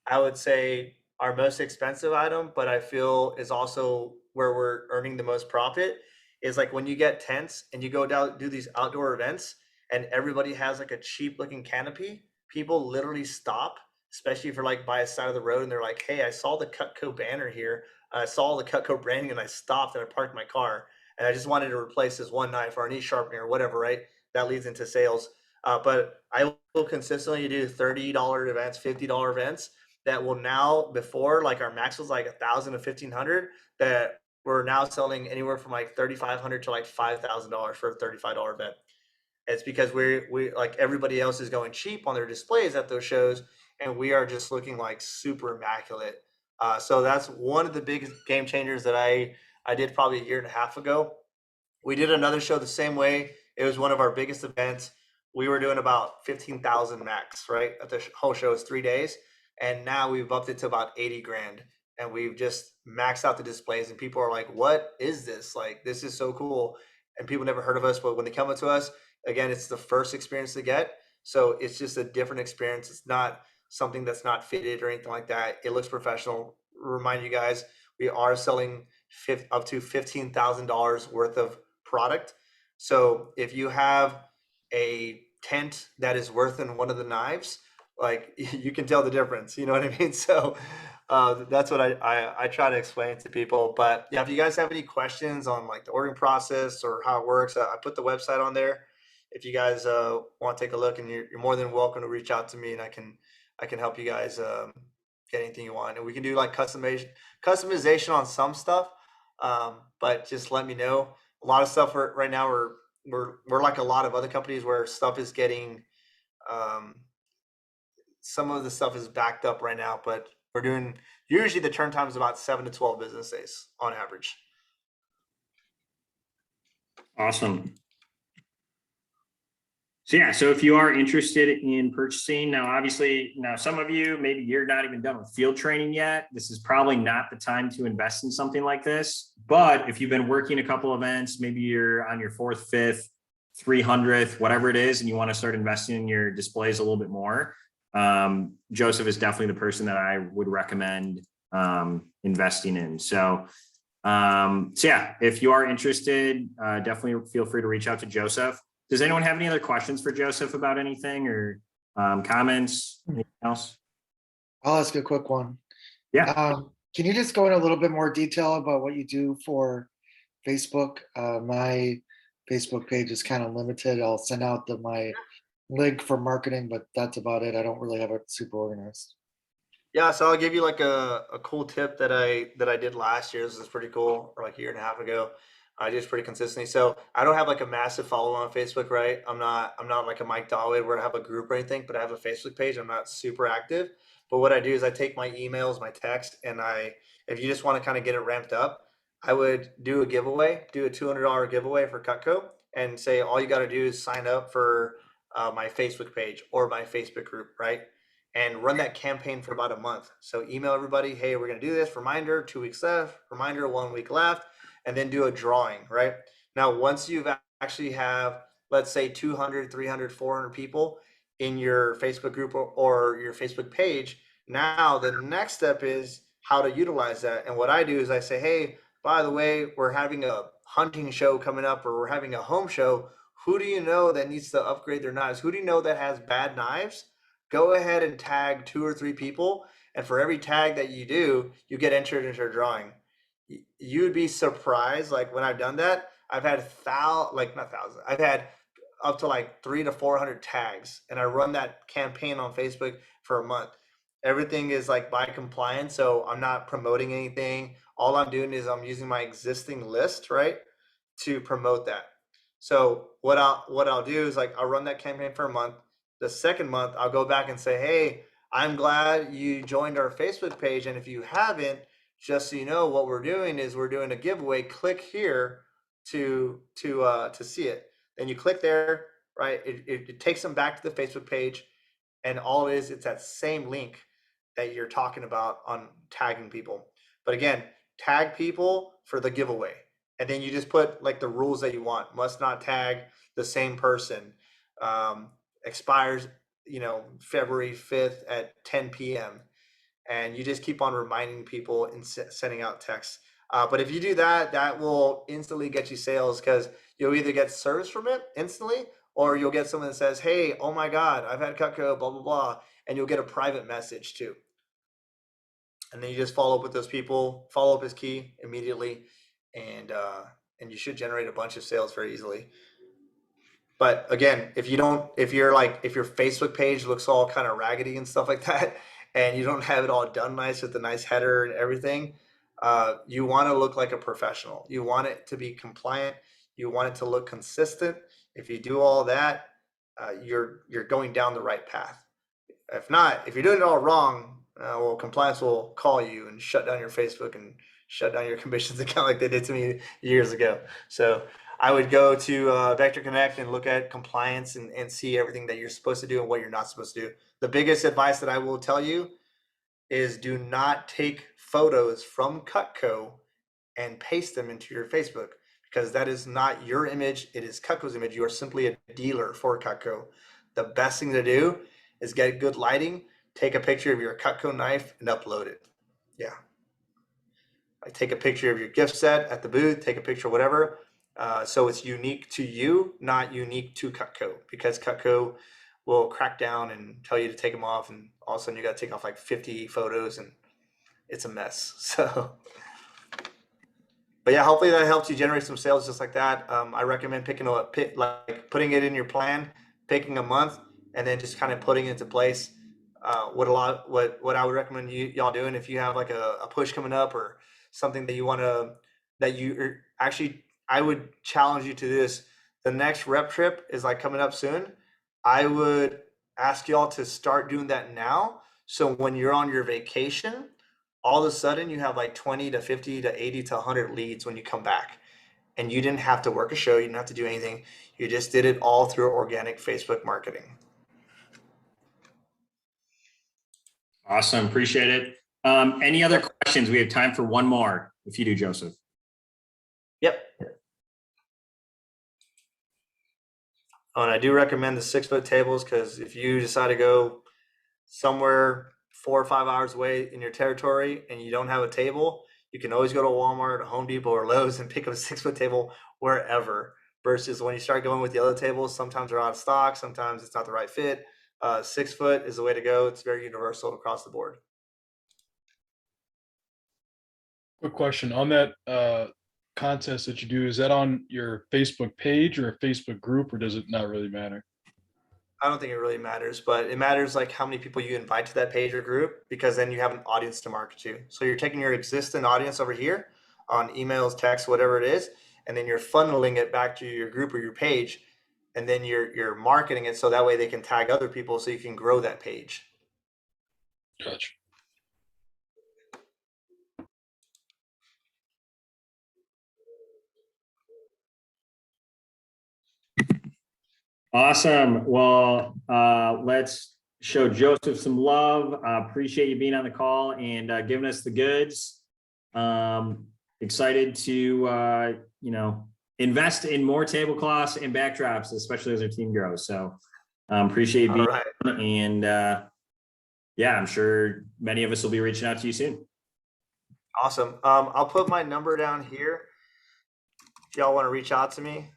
I would say, our most expensive item, but I feel is also where we're earning the most profit, is like when you get tents and you go down, do these outdoor events, and everybody has like a cheap looking canopy, people literally stop, especially if you're like by a side of the road and they're like, hey, I saw the Cutco banner here. I saw the Cutco branding and I stopped and I parked my car and I just wanted to replace this one knife or a niche sharpener or whatever, right? That leads into sales. But I will consistently do $30 events, $50 events that will now, before like our max was like 1,000 to 1,500, that we're now selling anywhere from like 3,500 to like $5,000 for a $35 event. It's because we like everybody else is going cheap on their displays at those shows, and we are just looking like super immaculate. So that's one of the biggest game changers that I did probably a year and a half ago. We did another show the same way. It was one of our biggest events. We were doing about 15,000 max, right? At the whole show is 3 days. And now we've upped it to about 80 grand. And we've just maxed out the displays, and people are like, what is this? Like, this is so cool. And people never heard of us, but when they come up to us, again, it's the first experience they get. So it's just a different experience. It's not something that's not fitted or anything like that. It looks professional. Remind you guys, we are selling up to $15,000 worth of product. So if you have a tent that is worth in one of the knives, like you can tell the difference, you know what I mean? So that's what I try to explain to people. But yeah, if you guys have any questions on like the ordering process or how it works, I put the website on there. If you guys want to take a look, and you're more than welcome to reach out to me, and I can help you guys get anything you want. And we can do like customization on some stuff, but just let me know. A lot of stuff right now we're like a lot of other companies where stuff is getting some of the stuff is backed up right now, but we're doing, usually the turn time is about 7 to 12 business days on average. Awesome. So yeah, so if you are interested in purchasing, now obviously, some of you, maybe you're not even done with field training yet. This is probably not the time to invest in something like this. But if you've been working a couple events, maybe you're on your 4th, 5th, 300th, whatever it is, and you want to start investing in your displays a little bit more, Joseph is definitely the person that I would recommend investing in. So yeah, if you are interested, definitely feel free to reach out to Joseph. Does anyone have any other questions for Joseph about anything, or comments, anything else? I'll ask a quick one. Yeah. Can you just go in a little bit more detail about what you do for Facebook? My Facebook page is kind of limited. I'll send out my link for marketing, but that's about it. I don't really have it super organized. Yeah, so I'll give you like a cool tip that I did last year. This is pretty cool, or like a year and a half ago. I do this pretty consistently. So I don't have like a massive follow on Facebook, right? I'm not like a Mike Dawood where I have a group or anything, but I have a Facebook page. I'm not super active. But what I do is I take my emails, my text, and if you just want to kind of get it ramped up, I would do a giveaway, do a $200 giveaway for Cutco, and say all you got to do is sign up for my Facebook page or my Facebook group, right? And run that campaign for about a month. So email everybody, hey, we're going to do this. Reminder, 2 weeks left. Reminder, 1 week left. And then do a drawing, right? Now, once you've actually have, let's say 200, 300, 400 people in your Facebook group or your Facebook page, now the next step is how to utilize that. And what I do is I say, hey, by the way, we're having a hunting show coming up, or we're having a home show. Who do you know that needs to upgrade their knives? Who do you know that has bad knives? Go ahead and tag 2 or 3 people, and for every tag that you do, you get entered into a drawing. You'd be surprised. Like when I've done that, I've had not thousands. I've had up to like 300 to 400 tags, and I run that campaign on Facebook for a month. Everything is like by compliance, so I'm not promoting anything. All I'm doing is I'm using my existing list, right, to promote that. So what I'll do is like I'll run that campaign for a month. The second month, I'll go back and say, hey, I'm glad you joined our Facebook page, and if you haven't, just so you know, what we're doing is we're doing a giveaway. Click here to see it. Then you click there, right? It takes them back to the Facebook page, and all it is, it's that same link that you're talking about on tagging people. But again, tag people for the giveaway, and then you just put like the rules that you want. Must not tag the same person. Expires, February 5th at 10 p.m. And you just keep on reminding people and sending out texts. But if you do that, that will instantly get you sales, because you'll either get service from it instantly, or you'll get someone that says, hey, oh my God, I've had Cutco, blah, blah, blah. And you'll get a private message too. And then you just follow up with those people. Follow up is key immediately. And you should generate a bunch of sales very easily. But again, if your Facebook page looks all kind of raggedy and stuff like that, and you don't have it all done nice with the nice header and everything, you want to look like a professional. You want it to be compliant. You want it to look consistent. If you do all that, you're going down the right path. If not, if you're doing it all wrong, well, compliance will call you and shut down your Facebook and shut down your commissions account like they did to me years ago. So I would go to Vector Connect and look at compliance and see everything that you're supposed to do and what you're not supposed to do. The biggest advice that I will tell you is do not take photos from Cutco and paste them into your Facebook, because that is not your image. It is Cutco's image. You are simply a dealer for Cutco. The best thing to do is get good lighting, take a picture of your Cutco knife and upload it. Yeah. Like take a picture of your gift set at the booth, take a picture of whatever. So it's unique to you, not unique to Cutco, because Cutco will crack down and tell you to take them off, and all of a sudden you got to take off like 50 photos and it's a mess. So, but yeah, hopefully that helps you generate some sales just like that. I recommend putting it in your plan, picking a month, and then just kind of putting it into place. What I would recommend y'all doing if you have like a push coming up or something that you want to, I would challenge you to this. The next rep trip is like coming up soon. I would ask y'all to start doing that now. So when you're on your vacation, all of a sudden you have like 20 to 50 to 80 to 100 leads when you come back. And you didn't have to work a show. You didn't have to do anything. You just did it all through organic Facebook marketing. Awesome. Appreciate it. Any other questions? We have time for one more. If you do, Joseph. Yep. Oh, and I do recommend the 6-foot tables, because if you decide to go somewhere 4 or 5 hours away in your territory and you don't have a table, you can always go to Walmart, Home Depot, or Lowe's and pick up a 6-foot table wherever. Versus when you start going with the other tables, sometimes they're out of stock, sometimes it's not the right fit. 6 foot is the way to go. It's very universal across the board. Quick question on that contest that you do, is that on your Facebook page or a Facebook group, or does it not really matter? I don't think it really matters, but it matters like how many people you invite to that page or group, because then you have an audience to market to. So you're taking your existing audience over here on emails, text, whatever it is, and then you're funneling it back to your group or your page, and then you're marketing it so that way they can tag other people so you can grow that page. Gotcha. Awesome. Well, let's show Joseph some love. Appreciate you being on the call and giving us the goods. Excited to, invest in more tablecloths and backdrops, especially as our team grows. So appreciate you being on, and I'm sure many of us will be reaching out to you soon. Awesome. I'll put my number down here if y'all want to reach out to me.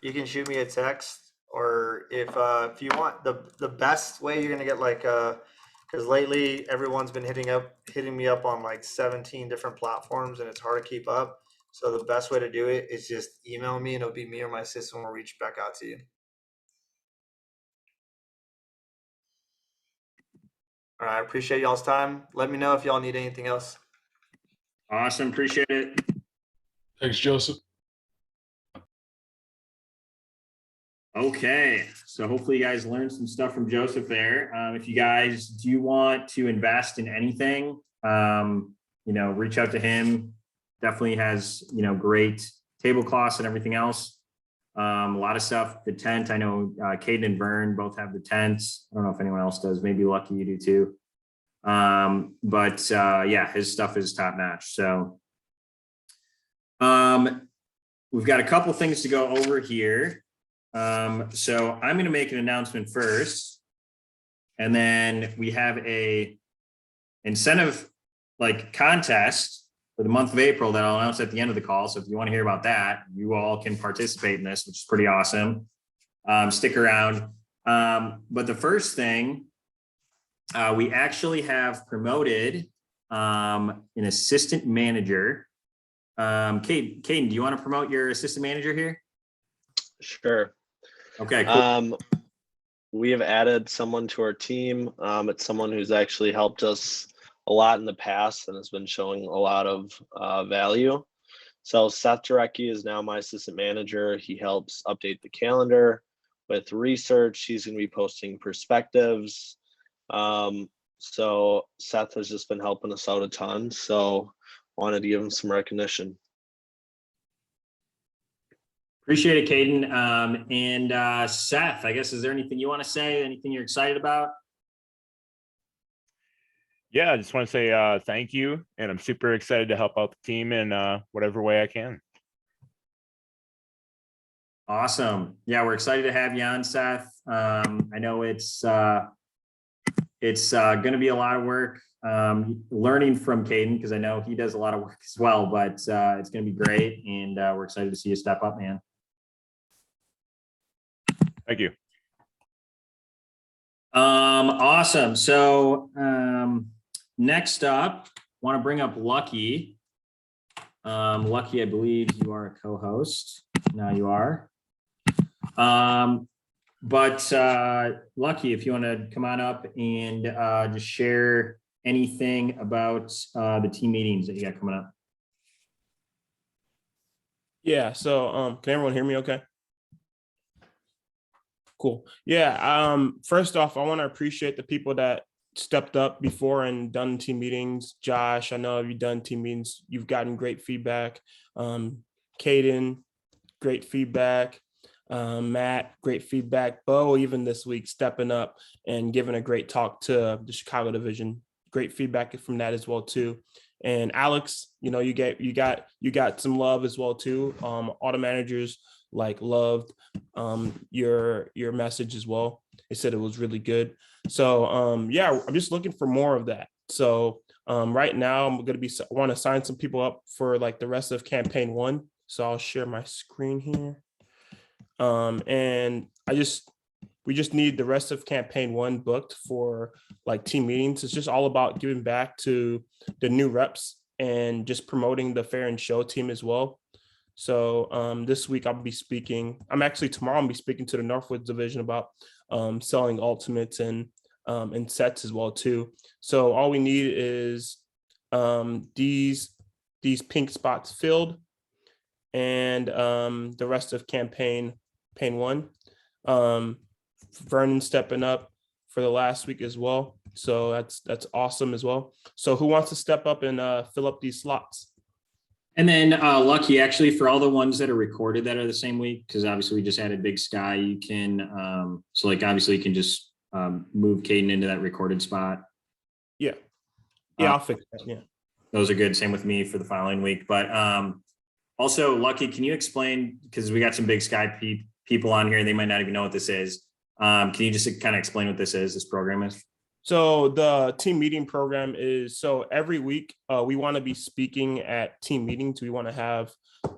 you can shoot me a text, or if you want the best way you're gonna get like because lately everyone's been hitting me up on like 17 different platforms and it's hard to keep up. So the best way to do it is just email me and it'll be me or my assistant will reach back out to you. All right, I appreciate y'all's time. Let me know if y'all need anything else. Awesome. Appreciate it. Thanks, Joseph. Okay, so hopefully you guys learned some stuff from Joseph there. If you guys do want to invest in anything, reach out to him. Definitely has, great tablecloths and everything else. A lot of stuff. The tent, I know Caden and Vern both have the tents. I don't know if anyone else does. Maybe Lucky you do too. Yeah, his stuff is top notch. So we've got a couple things to go over here. So I'm going to make an announcement first, and then we have a incentive contest for the month of April that I'll announce at the end of the call. So if you want to hear about that, you all can participate in this, which is pretty awesome. Stick around. But the first thing, we actually have promoted an assistant manager. Caden, do you want to promote your assistant manager here? Sure. Okay, cool. We have added someone to our team. It's someone who's actually helped us a lot in the past and has been showing a lot of value. So Seth Jarecki is now my assistant manager. He helps update the calendar with research. He's going to be posting perspectives. So Seth has just been helping us out a ton. So wanted to give him some recognition. Appreciate it, Caden. And Seth, I guess, is there anything you want to say? Anything you're excited about? Yeah, I just want to say thank you. And I'm super excited to help out the team in whatever way I can. Awesome. Yeah, we're excited to have you on, Seth. I know it's going to be a lot of work learning from Caden, because I know he does a lot of work as well, but it's going to be great. And we're excited to see you step up, man. Thank you. Awesome. So next up, want to bring up Lucky. Lucky, I believe you are a co-host. Now you are. But Lucky, if you want to come on up and just share anything about the team meetings that you got coming up. Yeah, so can everyone hear me okay? Cool. Yeah, first off, I want to appreciate the people that stepped up before and done team meetings. Josh, I know you've done team meetings. You've gotten great feedback. Caden, great feedback. Matt, great feedback. Bo, even this week, stepping up and giving a great talk to the Chicago division. Great feedback from that as well too. And Alex, you got some love as well too. All the managers loved your message as well. They said it was really good. So yeah, I'm just looking for more of that. So right now I'm going to want to sign some people up for the rest of campaign 1. So I'll share my screen here. And we just need the rest of campaign 1 booked for team meetings. It's just all about giving back to the new reps and just promoting the Fair and Show team as well. So this week tomorrow I'll be speaking to the Northwoods division about selling ultimates and sets as well too. So all we need is these pink spots filled, and the rest of campaign 1. Vernon stepping up for the last week as well. So that's awesome as well. So who wants to step up and fill up these slots? And then Lucky, actually, for all the ones that are recorded that are the same week, because obviously we just added Big Sky, you can, obviously you can just move Caden into that recorded spot. Yeah. Yeah, I'll fix that. Yeah. Those are good. Same with me for the following week. But also, Lucky, can you explain, because we got some Big Sky people on here and they might not even know what this is. Can you just kind of explain what this program is? So the team meeting program is, so every week we want to be speaking at team meetings. We want to have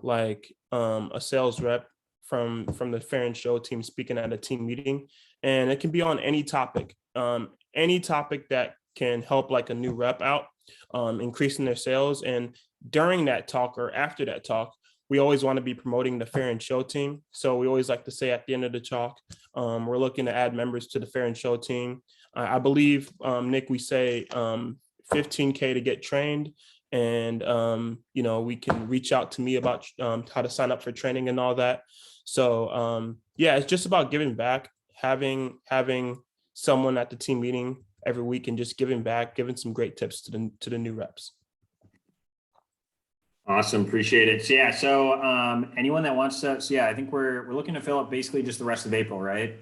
a sales rep from the Fair and Show team speaking at a team meeting, and it can be on any topic, that can help like a new rep out, increasing their sales. And during that talk or after that talk, we always want to be promoting the Fair and Show team. So we always like to say at the end of the talk, we're looking to add members to the Fair and Show team. I believe, Nick, we say $15K to get trained. And, we can reach out to me about how to sign up for training and all that. So, yeah, it's just about giving back, having someone at the team meeting every week and just giving back, giving some great tips to the new reps. Awesome. Appreciate it. So, yeah. So, anyone that wants to, so yeah, I think we're looking to fill up basically just the rest of April, right?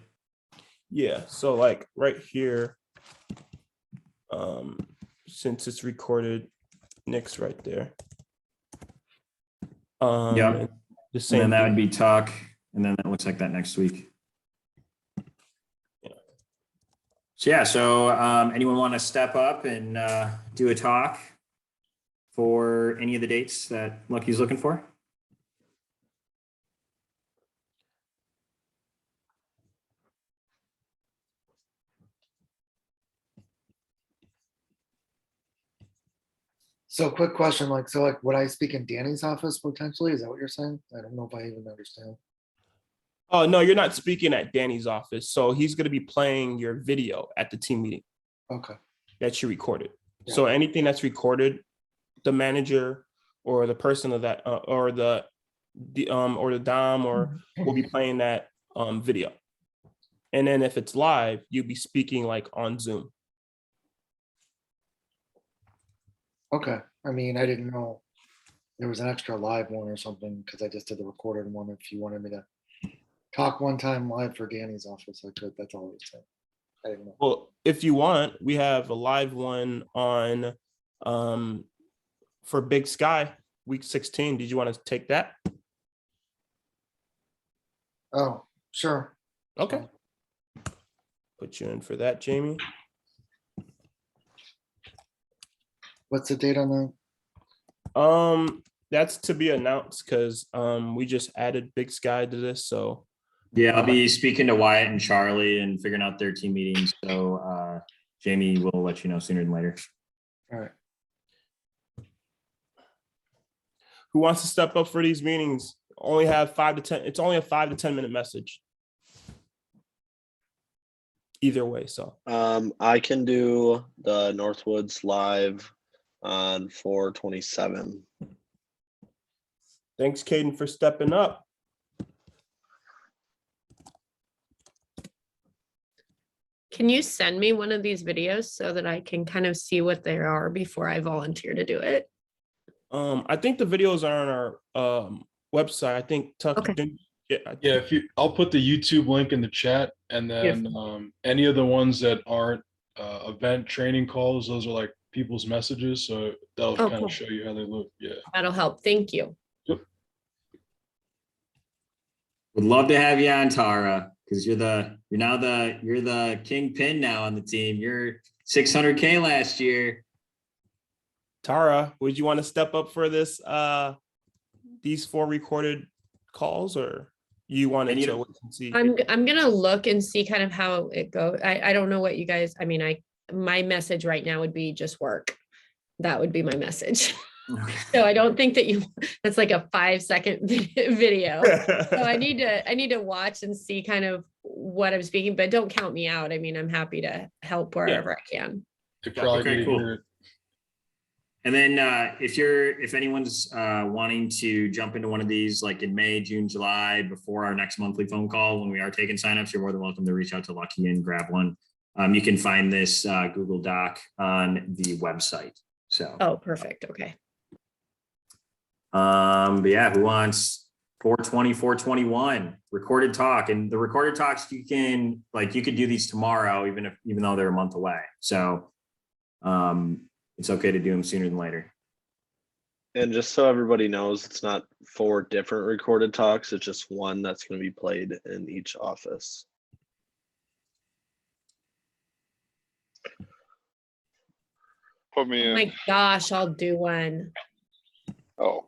Yeah. So like right here, since it's recorded, Nick's right there. Yeah. The same. And then that thing. would be talk. And then that looks like that next week. So, yeah. So, anyone want to step up and do a talk for any of the dates that Lucky's looking for? So quick question, would I speak in Danny's office potentially? Is that what you're saying? I don't know if I even understand. Oh, no, you're not speaking at Danny's office. So he's going to be playing your video at the team meeting. Okay. That you recorded. Yeah. So anything that's recorded, the manager or the person of that, or the dom or will be playing that video. And then if it's live, you'll be speaking like on Zoom. Okay. I mean, I didn't know there was an extra live one or something because I just did the recorded one. If you wanted me to talk one time live for Danny's office, I could. That's all I was saying. I didn't know. Well, if you want, we have a live one on for Big Sky week 16. Did you want to take that? Oh, sure. Okay. Put you in for that, Jamie. What's the date on that? That's to be announced because we just added Big Sky to this. So Yeah, I'll be speaking to Wyatt and Charlie and figuring out their team meetings. So Jamie will let you know sooner than later. All right. who wants to step up for these meetings? Only have 5 to 10. It's only a 5 to 10 minute message. Either way, so. I can do the Northwoods live on 4/27. Thanks, Caden, for stepping up. Can you send me one of these videos so that I can kind of see what they are before I volunteer to do it? I think the videos are on our website. I think Tuck. Okay. Yeah, I'll put the YouTube link in the chat, and then any of the ones that aren't event training calls, those are like people's messages, so that'll kind cool. of show you how they look. Yeah. That'll help. Thank you. Would love to have you on, Tara, because you're the kingpin now on the team. You're 600K last year. Tara, would you want to step up for this these 4 recorded calls, or you want to wait and see? I'm gonna look and see kind of how it goes. I don't know what you guys, I mean, my message right now would be just work. That would be my message. So I don't think that that's like a 5-second video. So I need to watch and see kind of what I'm speaking, but don't count me out. I mean, I'm happy to help wherever I can. Okay, cool. And then if anyone's wanting to jump into one of these, like in May, June, July, before our next monthly phone call, when we are taking signups, you're more than welcome to reach out to Lucky and grab one. You can find this Google Doc on the website. So. Oh, perfect. Okay. But yeah, who wants 420, 421 recorded talk? And the recorded talks, you could do these tomorrow, even though they're a month away. So it's okay to do them sooner than later. And just so everybody knows, it's not 4 different recorded talks. It's just one that's going to be played in each office. Put me Oh in. my gosh, I'll do one. Oh,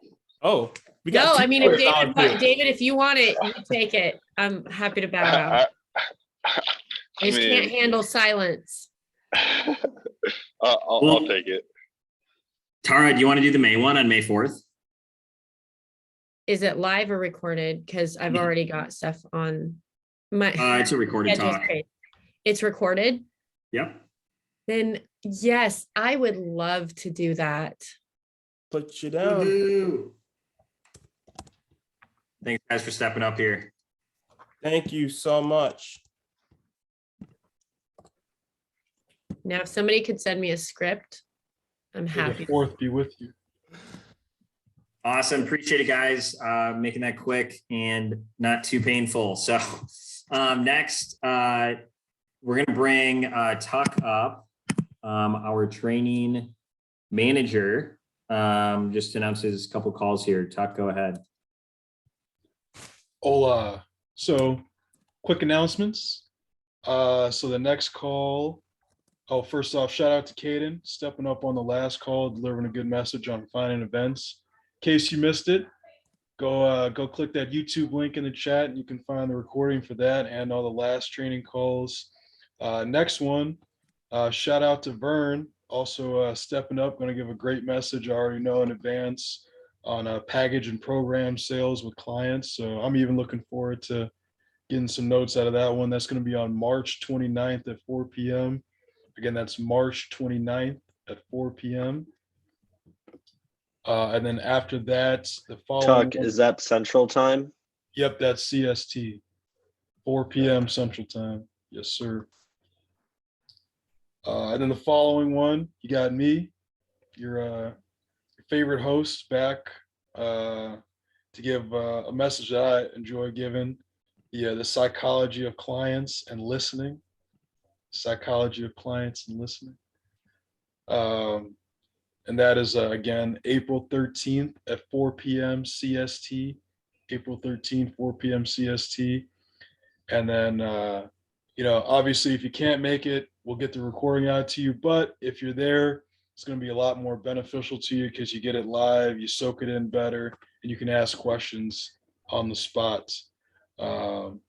Oh, we No, got I two mean, if players David, on too. David, if you want it, you take it. I'm happy to bow out. I just can't handle silence. I'll take it. Tara, do you want to do the May one on May 4th? Is it live or recorded? Because I've Yeah. already got stuff on my. It's a recorded schedule's talk. great. It's recorded? Yep. Then yes, I would love to do that. Put you down. Woohoo. Thanks guys for stepping up here. Thank you so much. Now, if somebody could send me a script, I'm May the happy. fourth be with you. Awesome. Appreciate it, guys. Making that quick and not too painful. So next, we're going to bring Tuck up, our training manager. Just announces a couple calls here. Tuck, go ahead. Hola. So quick announcements. So the next call. Oh, first off, shout out to Caden stepping up on the last call, delivering a good message on finding events. In case you missed it, go click that YouTube link in the chat and you can find the recording for that and all the last training calls. Next one, shout out to Vern, also stepping up, going to give a great message I already know in advance on package and program sales with clients. So I'm even looking forward to getting some notes out of that one. That's going to be on March 29th at 4 p.m. Again, that's March 29th at 4 p.m. And then after that, the following. Tuck, is that Central Time? Yep, that's CST. 4 p.m. Central Time. Yes, sir. And then the following one, you got me, your favorite host, back to give a message that I enjoy giving. The psychology of clients and listening. Psychology of clients and listening. And that is, again, April 13th at 4 p.m. CST. April 13th, 4 p.m. CST. And then, obviously, if you can't make it, we'll get the recording out to you. But if you're there, it's going to be a lot more beneficial to you because you get it live, you soak it in better, and you can ask questions on the spot. And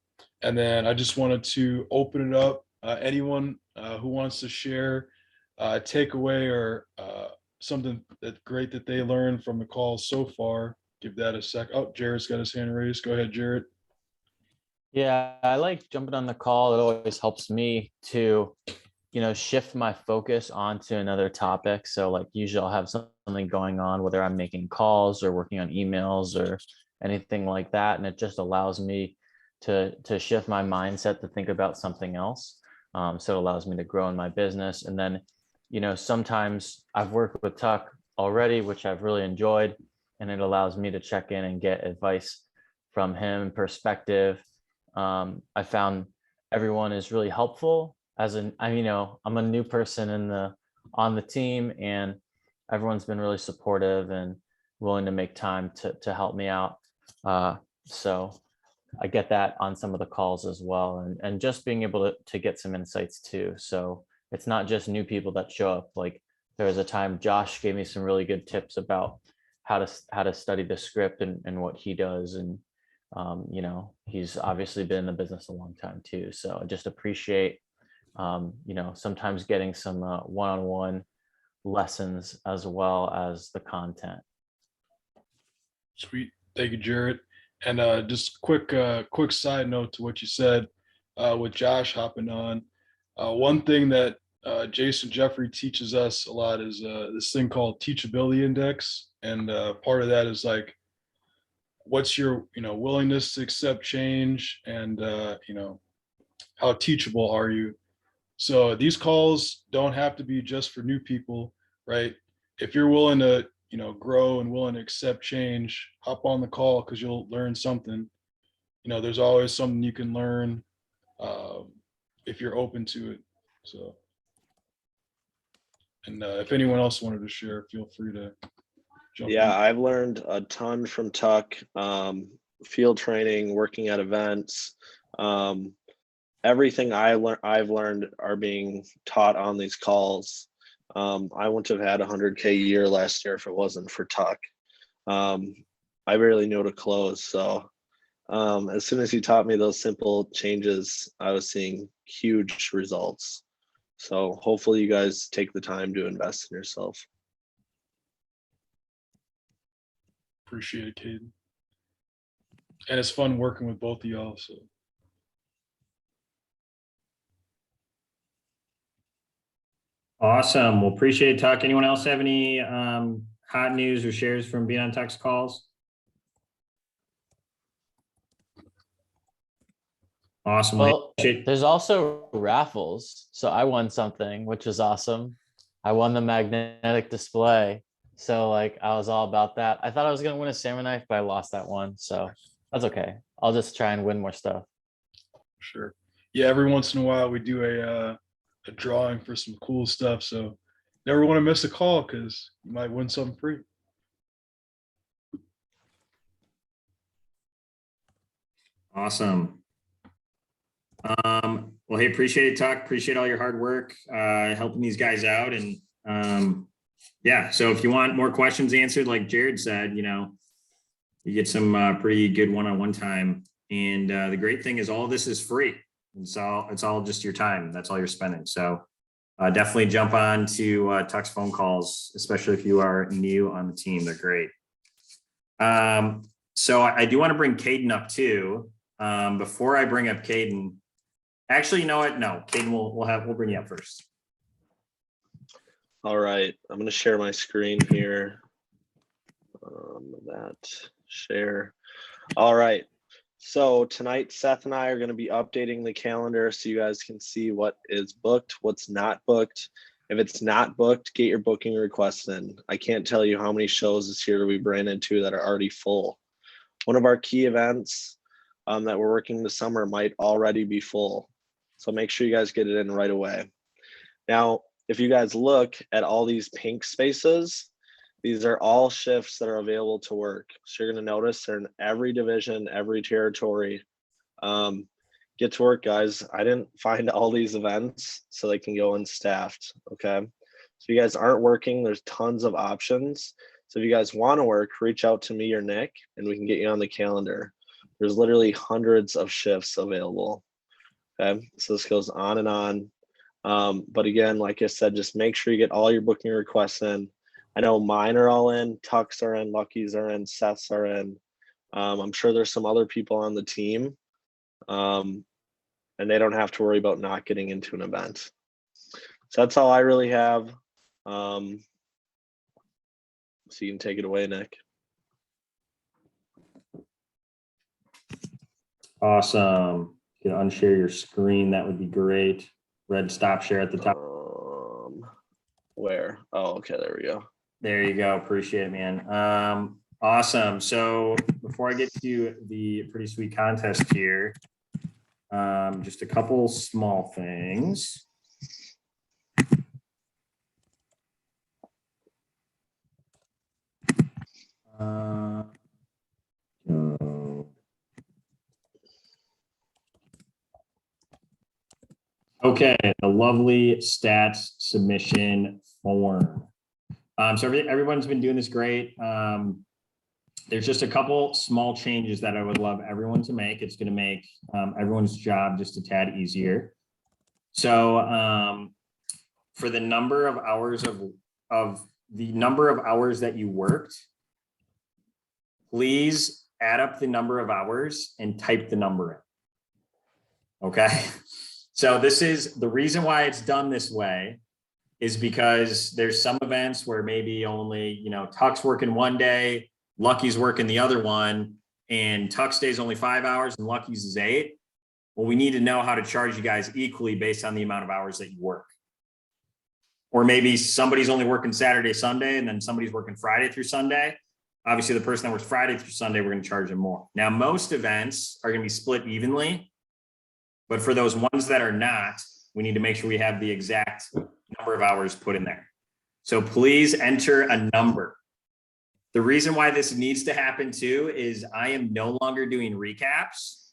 then I just wanted to open it up. Anyone who wants to share a takeaway or something that's great that they learned from the call so far, give that a sec. Oh, Jared's got his hand raised. Go ahead, Jared. Yeah, I like jumping on the call. It always helps me to, shift my focus onto another topic. So like usually I'll have something going on, whether I'm making calls or working on emails or anything like that. And it just allows me to shift my mindset to think about something else. So it allows me to grow in my business. And then, sometimes I've worked with Tuck already, which I've really enjoyed, and it allows me to check in and get advice from him, perspective. I found everyone is really helpful. I'm a new person on the team, and everyone's been really supportive and willing to make time to help me out. So I get that on some of the calls as well, and just being able to get some insights too. So it's not just new people that show up. Like there was a time Josh gave me some really good tips about how to study the script and what he does. And he's obviously been in the business a long time too. So I just appreciate sometimes getting some one-on-one lessons as well as the content. Sweet. Thank you, Jared. And just quick side note to what you said with Josh hopping on. One thing that Jason Jeffrey teaches us a lot is this thing called teachability index. And part of that is like, what's your willingness to accept change, and how teachable are you? So these calls don't have to be just for new people, right? If you're willing to grow and willing to accept change, hop on the call because you'll learn something. There's always something you can learn if you're open to it. So, and if anyone else wanted to share, feel free to jump in. I've learned a ton from Tuck, field training, working at events. Everything I've learned are being taught on these calls. I wouldn't have had 100K a year last year if it wasn't for Tuck. I barely knew to close. So as soon as he taught me those simple changes, I was seeing huge results. So hopefully you guys take the time to invest in yourself. Appreciate it, Caden. And it's fun working with both of y'all. So Awesome. Well, appreciate it, Tuck. Anyone else have any hot news or shares from being on Tuck's calls? Awesome. Well, there's also raffles. So I won something, which was awesome. I won the magnetic display. So like I was all about that. I thought I was gonna win a samurai knife, but I lost that one. So that's okay. I'll just try and win more stuff. sure. Yeah, every once in a while we do a drawing for some cool stuff. So never want to miss a call because you might win something free. Awesome. Well, hey, appreciate it, Tuck. Appreciate all your hard work helping these guys out. And yeah, so if you want more questions answered, like Jared said, you know, you get some pretty good one-on-one time. And the great thing is all of this is free. It's all just your time. That's all you're spending. So definitely jump on to Tuck's phone calls, especially if you are new on the team. They're great. So I do want to bring Caden up too. Before I bring up Caden, actually, you know what? No, Caden, we'll bring you up first. All right, I'm going to share my screen here. That share. All right. So tonight, Seth and I are going to be updating the calendar so you guys can see what is booked, what's not booked. If it's not booked, get your booking requests in. I can't tell you how many shows this year we ran into that are already full. One of our key events that we're working this summer might already be full. So make sure you guys get it in right away. Now, if you guys look at all these pink spaces, these are all shifts that are available to work. So you're going to notice they're in every division, every territory. Get to work, guys. I didn't find all these events so they can go unstaffed. Okay. So if you guys aren't working, there's tons of options. So if you guys want to work, reach out to me or Nick and we can get you on the calendar. There's literally hundreds of shifts available. Okay. So this goes on and on. But again, like I said, just make sure you get all your booking requests in. I know mine are all in, Tuck's are in, Lucky's are in, Seth's are in. I'm sure there's some other people on the team. And they don't have to worry about not getting into an event. So that's all I really have. So you can take it away, Nick. Awesome. You can unshare your screen. That would be great. Red stop share at the top. Where? Oh, okay. There we go. There you go. Appreciate it, man. Awesome. So before I get to the pretty sweet contest here, just a couple small things. Okay, the lovely stats submission form. So everyone's been doing this great. There's just a couple small changes that I would love everyone to make. It's going to make everyone's job just a tad easier. So for the number of hours of the number of hours that you worked, please add up the number of hours and type the number in. Okay. So this is the reason why it's done this way is because there's some events where maybe only, you know, Tuck's working one day, Lucky's working the other one, and Tuck's day is only 5 hours and Lucky's is 8. Well, we need to know how to charge you guys equally based on the amount of hours that you work. Or maybe somebody's only working Saturday, Sunday, and then somebody's working Friday through Sunday. Obviously, the person that works Friday through Sunday, we're going to charge them more. Now, most events are going to be split evenly, but for those ones that are not, we need to make sure we have the exact number of hours put in there. So please enter a number. The reason why this needs to happen too is I am no longer doing recaps.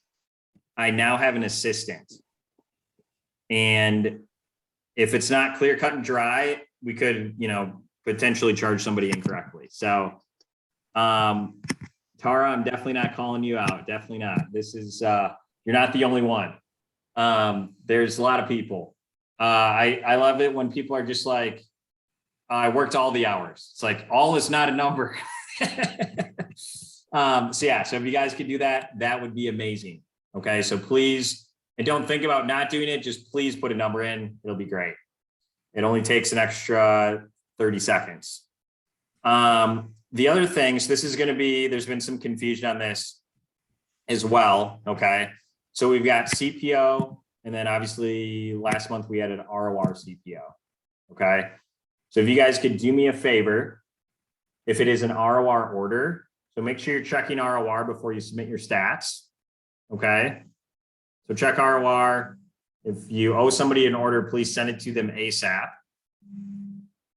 I now have an assistant. And if it's not clear cut and dry, we could, you know, potentially charge somebody incorrectly. So Tuck, Tara, I'm definitely not calling you out. Definitely not. This is, you're not the only one. There's a lot of people. I love it when people are just like, I worked all the hours. It's like, all is not a number. So yeah, so if you guys could do that, that would be amazing. Okay, so please, and don't think about not doing it, just please put a number in, it'll be great. It only takes an extra 30 seconds. The other things, this is gonna be, there's been some confusion on this as well, okay? So we've got CPO, and then obviously last month we had an ROR CPO, okay? So if you guys could do me a favor, if it is an ROR order, so make sure you're checking ROR before you submit your stats, okay? So check ROR. If you owe somebody an order, please send it to them ASAP.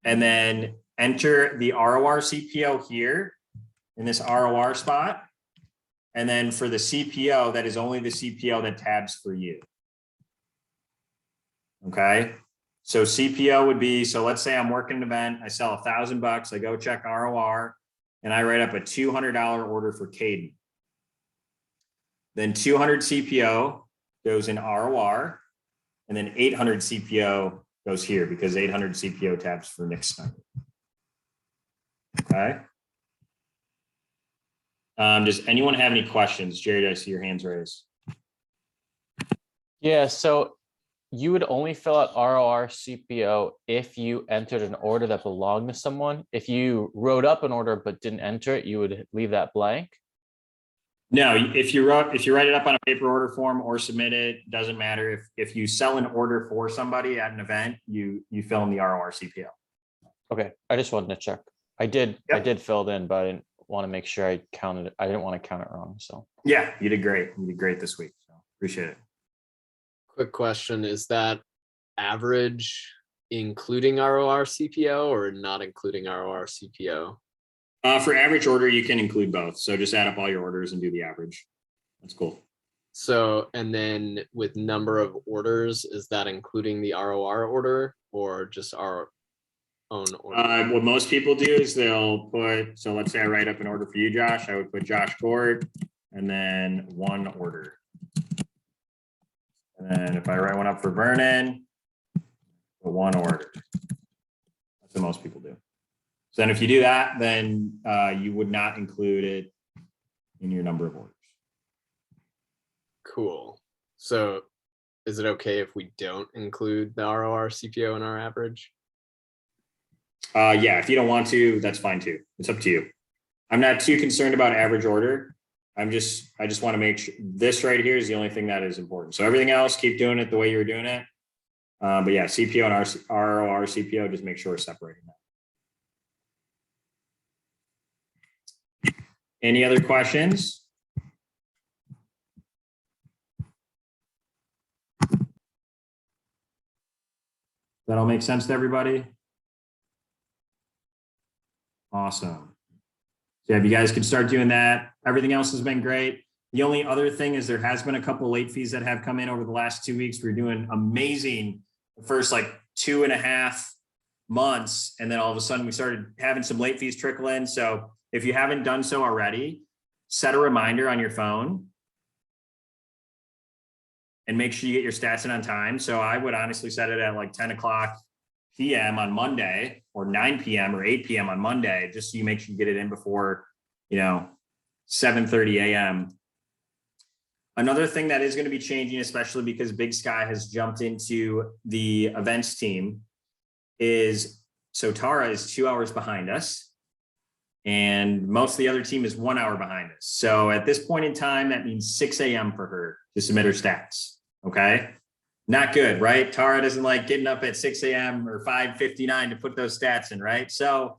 And then enter the ROR CPO here in this ROR spot. And then for the CPO, that is only the CPO that tabs for you. Okay. So CPO would be, so let's say I'm working an event, I sell $1,000, I go check ROR, and I write up a $200 order for Caden. Then 200 CPO goes in ROR, and then 800 CPO goes here because 800 CPO tabs for Nick Snyder. Okay. Does anyone have any questions? Jared, I see your hands raised. Yeah, so you would only fill out ROR CPO if you entered an order that belonged to someone. If you wrote up an order but didn't enter it, you would leave that blank. No, if you write it up on a paper order form or submit it, doesn't matter. If you sell an order for somebody at an event, you fill in the ROR CPO. Okay, I just wanted to check. I did fill it in, but I didn't want to make sure I counted it. I didn't want to count it wrong. So yeah, you did great. You did great this week. So appreciate it. Quick question, is that average including ROR CPO or not including ROR CPO? For average order, you can include both. So just add up all your orders and do the average. That's cool. So, and then with number of orders, is that including the ROR order or just our own order? What most people do is they'll put, so let's say I write up an order for you, Josh, I would put Josh Gord and then one order. And then if I write one up for Vernon, put one order. That's what most people do. So then if you do that, then you would not include it in your number of orders. Cool. So is it okay if we don't include the ROR CPO in our average? Yeah, if you don't want to, that's fine too. It's up to you. I'm not too concerned about average order. I just want to make sure this right here is the only thing that is important. So everything else, keep doing it the way you were doing it. But yeah, CPO and ROR CPO, just make sure we're separating that. Any other questions? That all make sense to everybody? Awesome. So if you guys can start doing that, everything else has been great. The only other thing is there has been a couple of late fees that have come in over the last 2 weeks. We're doing amazing the first like 2.5 months. And then all of a sudden we started having some late fees trickle in. So if you haven't done so already, set a reminder on your phone and make sure you get your stats in on time. So I would honestly set it at like 10 o'clock PM on Monday or 9 PM or 8 PM on Monday, just so you make sure you get it in before, 7:30 AM. Another thing that is going to be changing, especially because Big Sky has jumped into the events team, is so Tara is 2 hours behind us. And most of the other team is 1 hour behind us. So at this point in time, that means 6 AM for her to submit her stats. Okay. Not good, right? Tara doesn't like getting up at 6 AM or 5:59 to put those stats in, right? So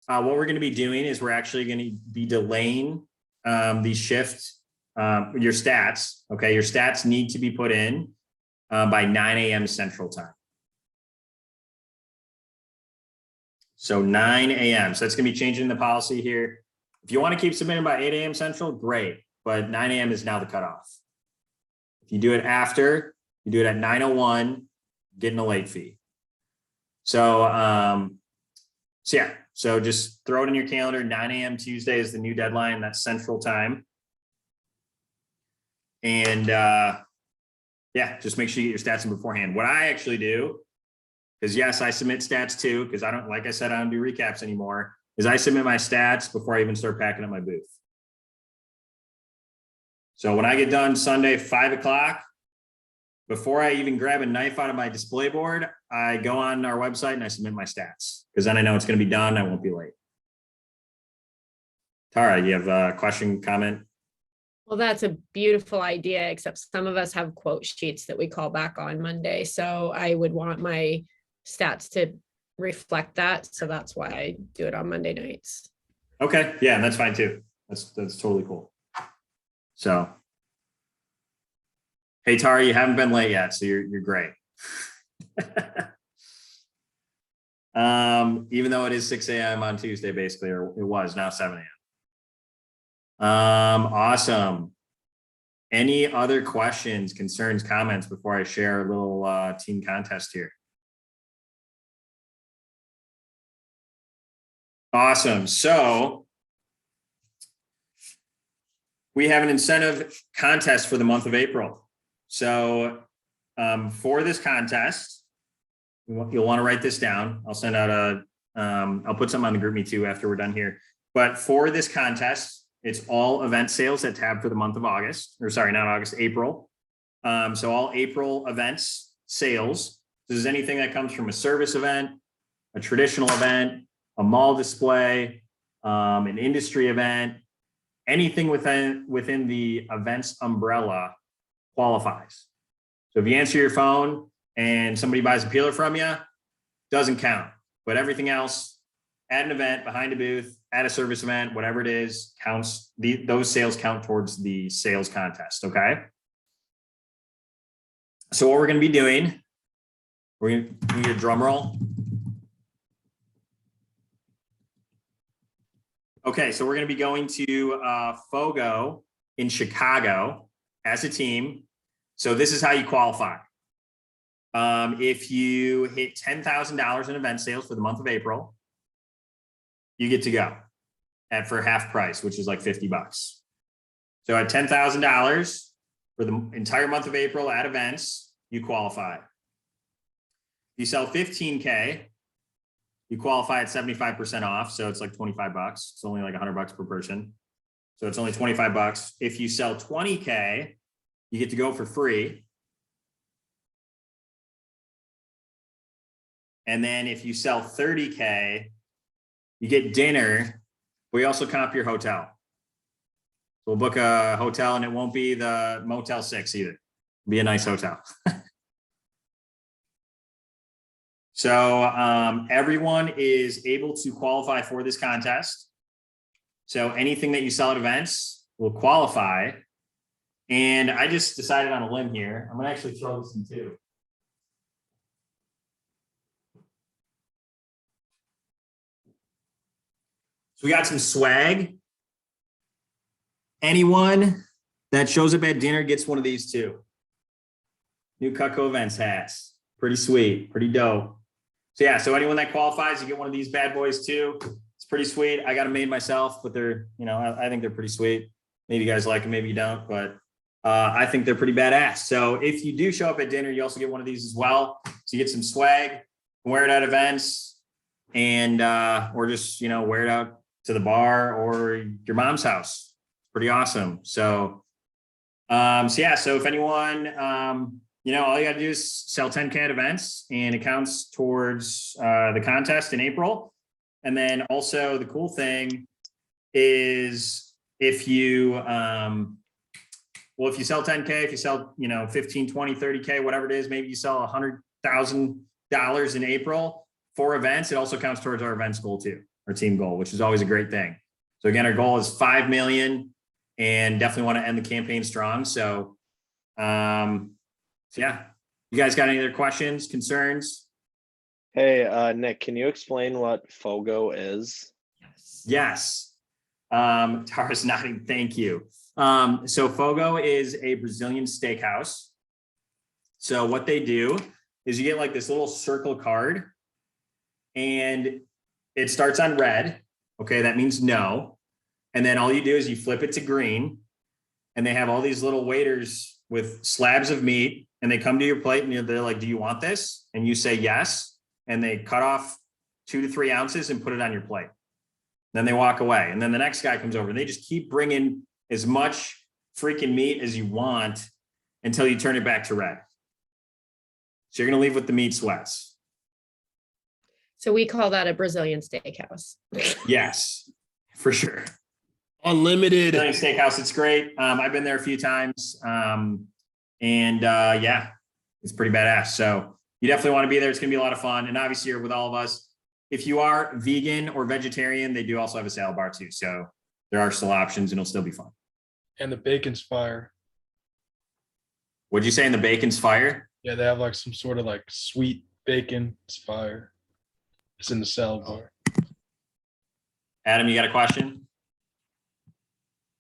what we're going to be doing is we're actually going to be delaying the shift, your stats. Okay. Your stats need to be put in by 9 AM Central Time. So 9 AM. So that's going to be changing the policy here. If you want to keep submitting by 8 AM Central, great. But 9 AM is now the cutoff. If you do it after, you do it at 9:01, getting a late fee. So So yeah, so just throw it in your calendar. 9 a.m. Tuesday is the new deadline. That's Central Time. And yeah, just make sure you get your stats in beforehand. What I actually do, because yes, I submit stats too, because I don't, like I said, I don't do recaps anymore, is I submit my stats before I even start packing up my booth. So when I get done Sunday, 5 o'clock, before I even grab a knife out of my display board, I go on our website and I submit my stats, because then I know it's going to be done. I won't be late. Tara, you have a question, comment? Well, that's a beautiful idea, except some of us have quote sheets that we call back on Monday. So I would want my stats to reflect that. So that's why I do it on Monday nights. Okay, yeah, that's fine too. That's totally cool. So, hey Tara, you haven't been late yet, so you're great. Even though it is 6 a.m. on Tuesday, basically, or it was now 7 a.m. Awesome. Any other questions, concerns, comments before I share a little team contest here? Awesome. So we have an incentive contest for the month of April. So for this contest, you'll want to write this down. I'll send out I'll put something on the group me too after we're done here. But for this contest, it's all event sales at tab for the month of August, or sorry, not August, April. So all April events sales. This is anything that comes from a service event, a traditional event, a mall display, an industry event, anything within the events umbrella qualifies. So if you answer your phone and somebody buys a peeler from you, doesn't count. But everything else, at an event, behind a booth, at a service event, whatever it is, counts. Those sales count towards the sales contest, okay? So what we're gonna be doing, we're gonna need a drum roll. Okay, so we're gonna be going to FOGO in Chicago as a team. So this is how you qualify. If you hit $10,000 in event sales for the month of April, you get to go for half price, which is like 50 bucks. So at $10,000 for the entire month of April at events, you qualify. If you sell 15K, you qualify at 75% off. So it's like 25 bucks. It's only like 100 bucks per person. So it's only 25 bucks. If you sell 20K, you get to go for free. And then if you sell 30K, you get dinner. We also comp your hotel. We'll book a hotel and it won't be the Motel 6 either. It'll be a nice hotel. So everyone is able to qualify for this contest. So anything that you sell at events will qualify. And I just decided on a limb here. I'm gonna actually throw this in too. So we got some swag. Anyone that shows up at dinner gets one of these too. New Cutco Events hats. Pretty sweet, pretty dope. So yeah, so anyone that qualifies, you get one of these bad boys too. It's pretty sweet. I got them made myself, but they're, I think they're pretty sweet. Maybe you guys like them, maybe you don't, but I think they're pretty badass. So if you do show up at dinner, you also get one of these as well. So you get some swag, wear it at events, and or just wear it out to the bar or your mom's house. Pretty awesome. So yeah, so if anyone all you gotta do is sell 10K at events and it counts towards the contest in April. And then also the cool thing is if you if you sell 10K, if you sell 15, 20, 30K, whatever it is, maybe you sell $100,000 in April for events, it also counts towards our events goal too, our team goal, which is always a great thing. So again, our goal is 5 million and definitely want to end the campaign strong. So yeah, you guys got any other questions, concerns? Hey, Nick, can you explain what FOGO is? Yes. Tara's nodding, thank you. So FOGO is a Brazilian steakhouse. So what they do is you get like this little circle card and it starts on red. Okay, that means no. And then all you do is you flip it to green, and they have all these little waiters with slabs of meat, and they come to your plate and they're like, do you want this? And you say yes. And they cut off 2 to 3 ounces and put it on your plate. Then they walk away. And then the next guy comes over and they just keep bringing as much freaking meat as you want until you turn it back to red. So you're going to leave with the meat sweats. So we call that a Brazilian steakhouse. Yes, for sure. Unlimited. Brazilian steakhouse, it's great. I've been there a few times. Yeah, it's pretty badass. So you definitely want to be there. It's going to be a lot of fun. And obviously you're with all of us. If you are vegan or vegetarian, they do also have a salad bar too. So there are still options and it'll still be fun. And the bacon's fire. What'd you say in the bacon's fire? Yeah, they have like some sort of like sweet bacon. It's fire. It's in the salad bar. Adam, you got a question?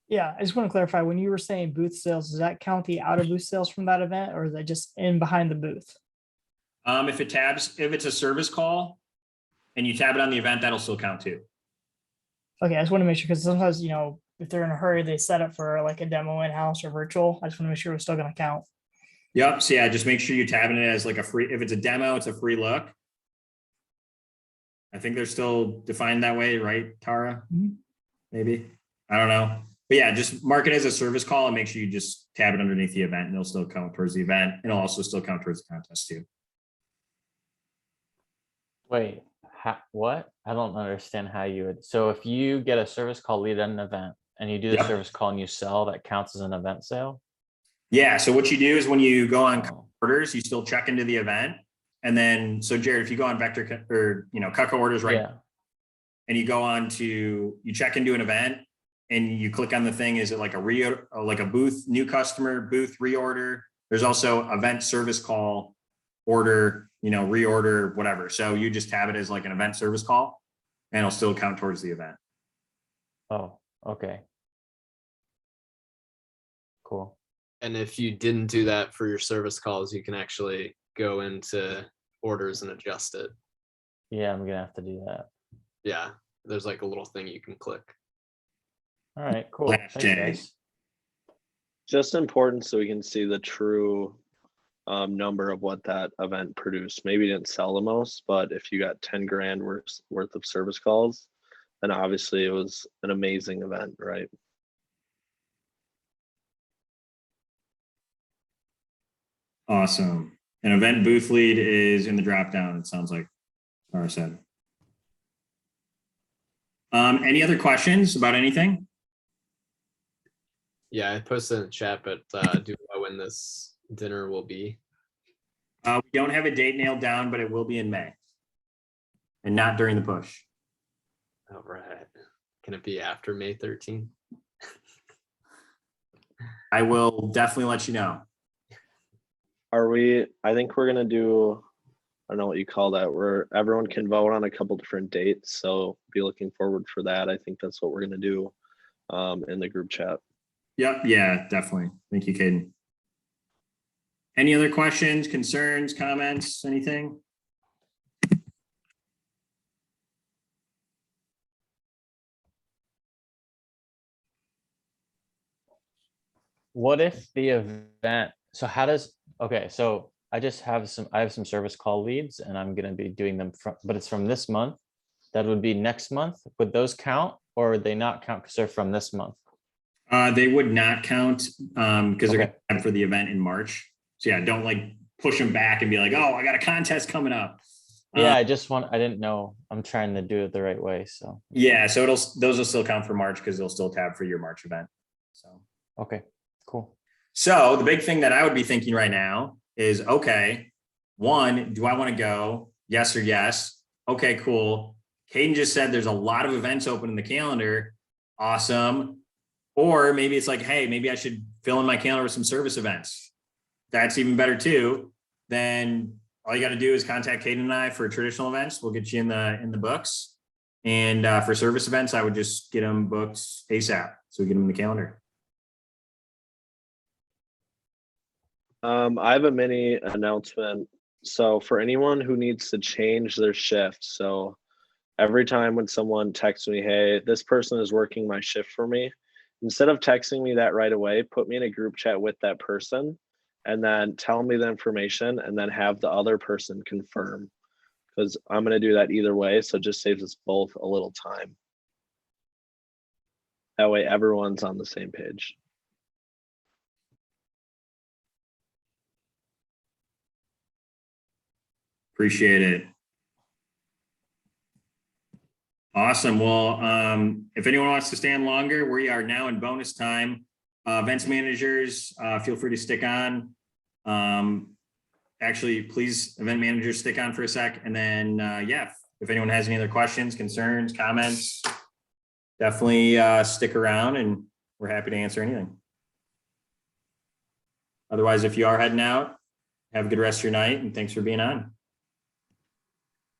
Yeah, I just want to clarify, when you were saying booth sales, does that count the out of booth sales from that event, or is that just in behind the booth? If it's a service call and you tab it on the event, that'll still count too. Okay, I just want to make sure, because sometimes, if they're in a hurry, they set up for like a demo in-house or virtual. I just want to make sure it's still going to count. Yep. So yeah, just make sure you tab it as like a free, if it's a demo, it's a free look. I think they're still defined that way, right, Tara? Maybe. I don't know. But yeah, just mark it as a service call and make sure you just tab it underneath the event and it'll still count towards the event. And it'll also still count towards the contest too. Wait, what? I don't understand how you would. So if you get a service call lead at an event and you do the Yep. service call and you sell, that counts as an event sale? Yeah. So what you do is when you go on orders, you still check into the event. And then, so Jared, if you go on Vector or, Cutco orders, right? Yeah. And you go on to, you check into an event and you click on the thing, is it like like a booth, new customer, booth reorder? There's also event service call, order, reorder, whatever. So you just have it as like an event service call and it'll still count towards the event. Oh, okay. Cool. And if you didn't do that for your service calls, you can actually go into orders and adjust it. Yeah, I'm gonna have to do that. Yeah, there's like a little thing you can click. All right, cool. Thanks, guys. Just important so we can see the true number of what that event produced. Maybe you didn't sell the most, but if you got 10 grand worth of service calls, then obviously it was an amazing event, right? Awesome. An event booth lead is in the drop down, it sounds like Tara said. Any other questions about anything? Yeah, I posted in the chat, but do you know when this dinner will be? We don't have a date nailed down, but it will be in May. And not during the push. All right. Can it be after May 13th? I will definitely let you know. I think we're gonna do, I don't know what you call that, where everyone can vote on a couple different dates. So be looking forward for that. I think that's what we're gonna do in the group chat. Yep. Yeah, definitely. Thank you, Caden. Any other questions, concerns, comments, anything? What if the event, so how does, okay, so I have some service call leads and I'm gonna be doing them but it's from this month. That would be next month. Would those count or would they not count because they're from this month? They would not count because they're gonna for the event in March. So yeah, don't like push them back and be like, oh, I got a contest coming up. Yeah, I didn't know. I'm trying to do it the right way. So yeah, so those will still count for March because they'll still tab for your March event. So okay, cool. So the big thing that I would be thinking right now is, okay, one, do I want to go? Yes or yes? Okay, cool. Caden just said there's a lot of events open in the calendar. Awesome. Or maybe it's like, hey, maybe I should fill in my calendar with some service events. That's even better too. Then all you got to do is contact Caden and I for traditional events. We'll get you in the books. And for service events, I would just get them booked ASAP. So we get them in the calendar. I have a mini announcement. So for anyone who needs to change their shift, so every time when someone texts me, hey, this person is working my shift for me, instead of texting me that right away, put me in a group chat with that person and then tell me the information and then have the other person confirm. Because I'm going to do that either way. So it just saves us both a little time. That way everyone's on the same page. Appreciate it. Awesome. Well, if anyone wants to stand longer, we are now in bonus time. Events managers, feel free to stick on. Actually, please, event managers, stick on for a sec. And then, yeah, if anyone has any other questions, concerns, comments, definitely stick around and we're happy to answer anything. Otherwise, if you are heading out, have a good rest of your night and thanks for being on.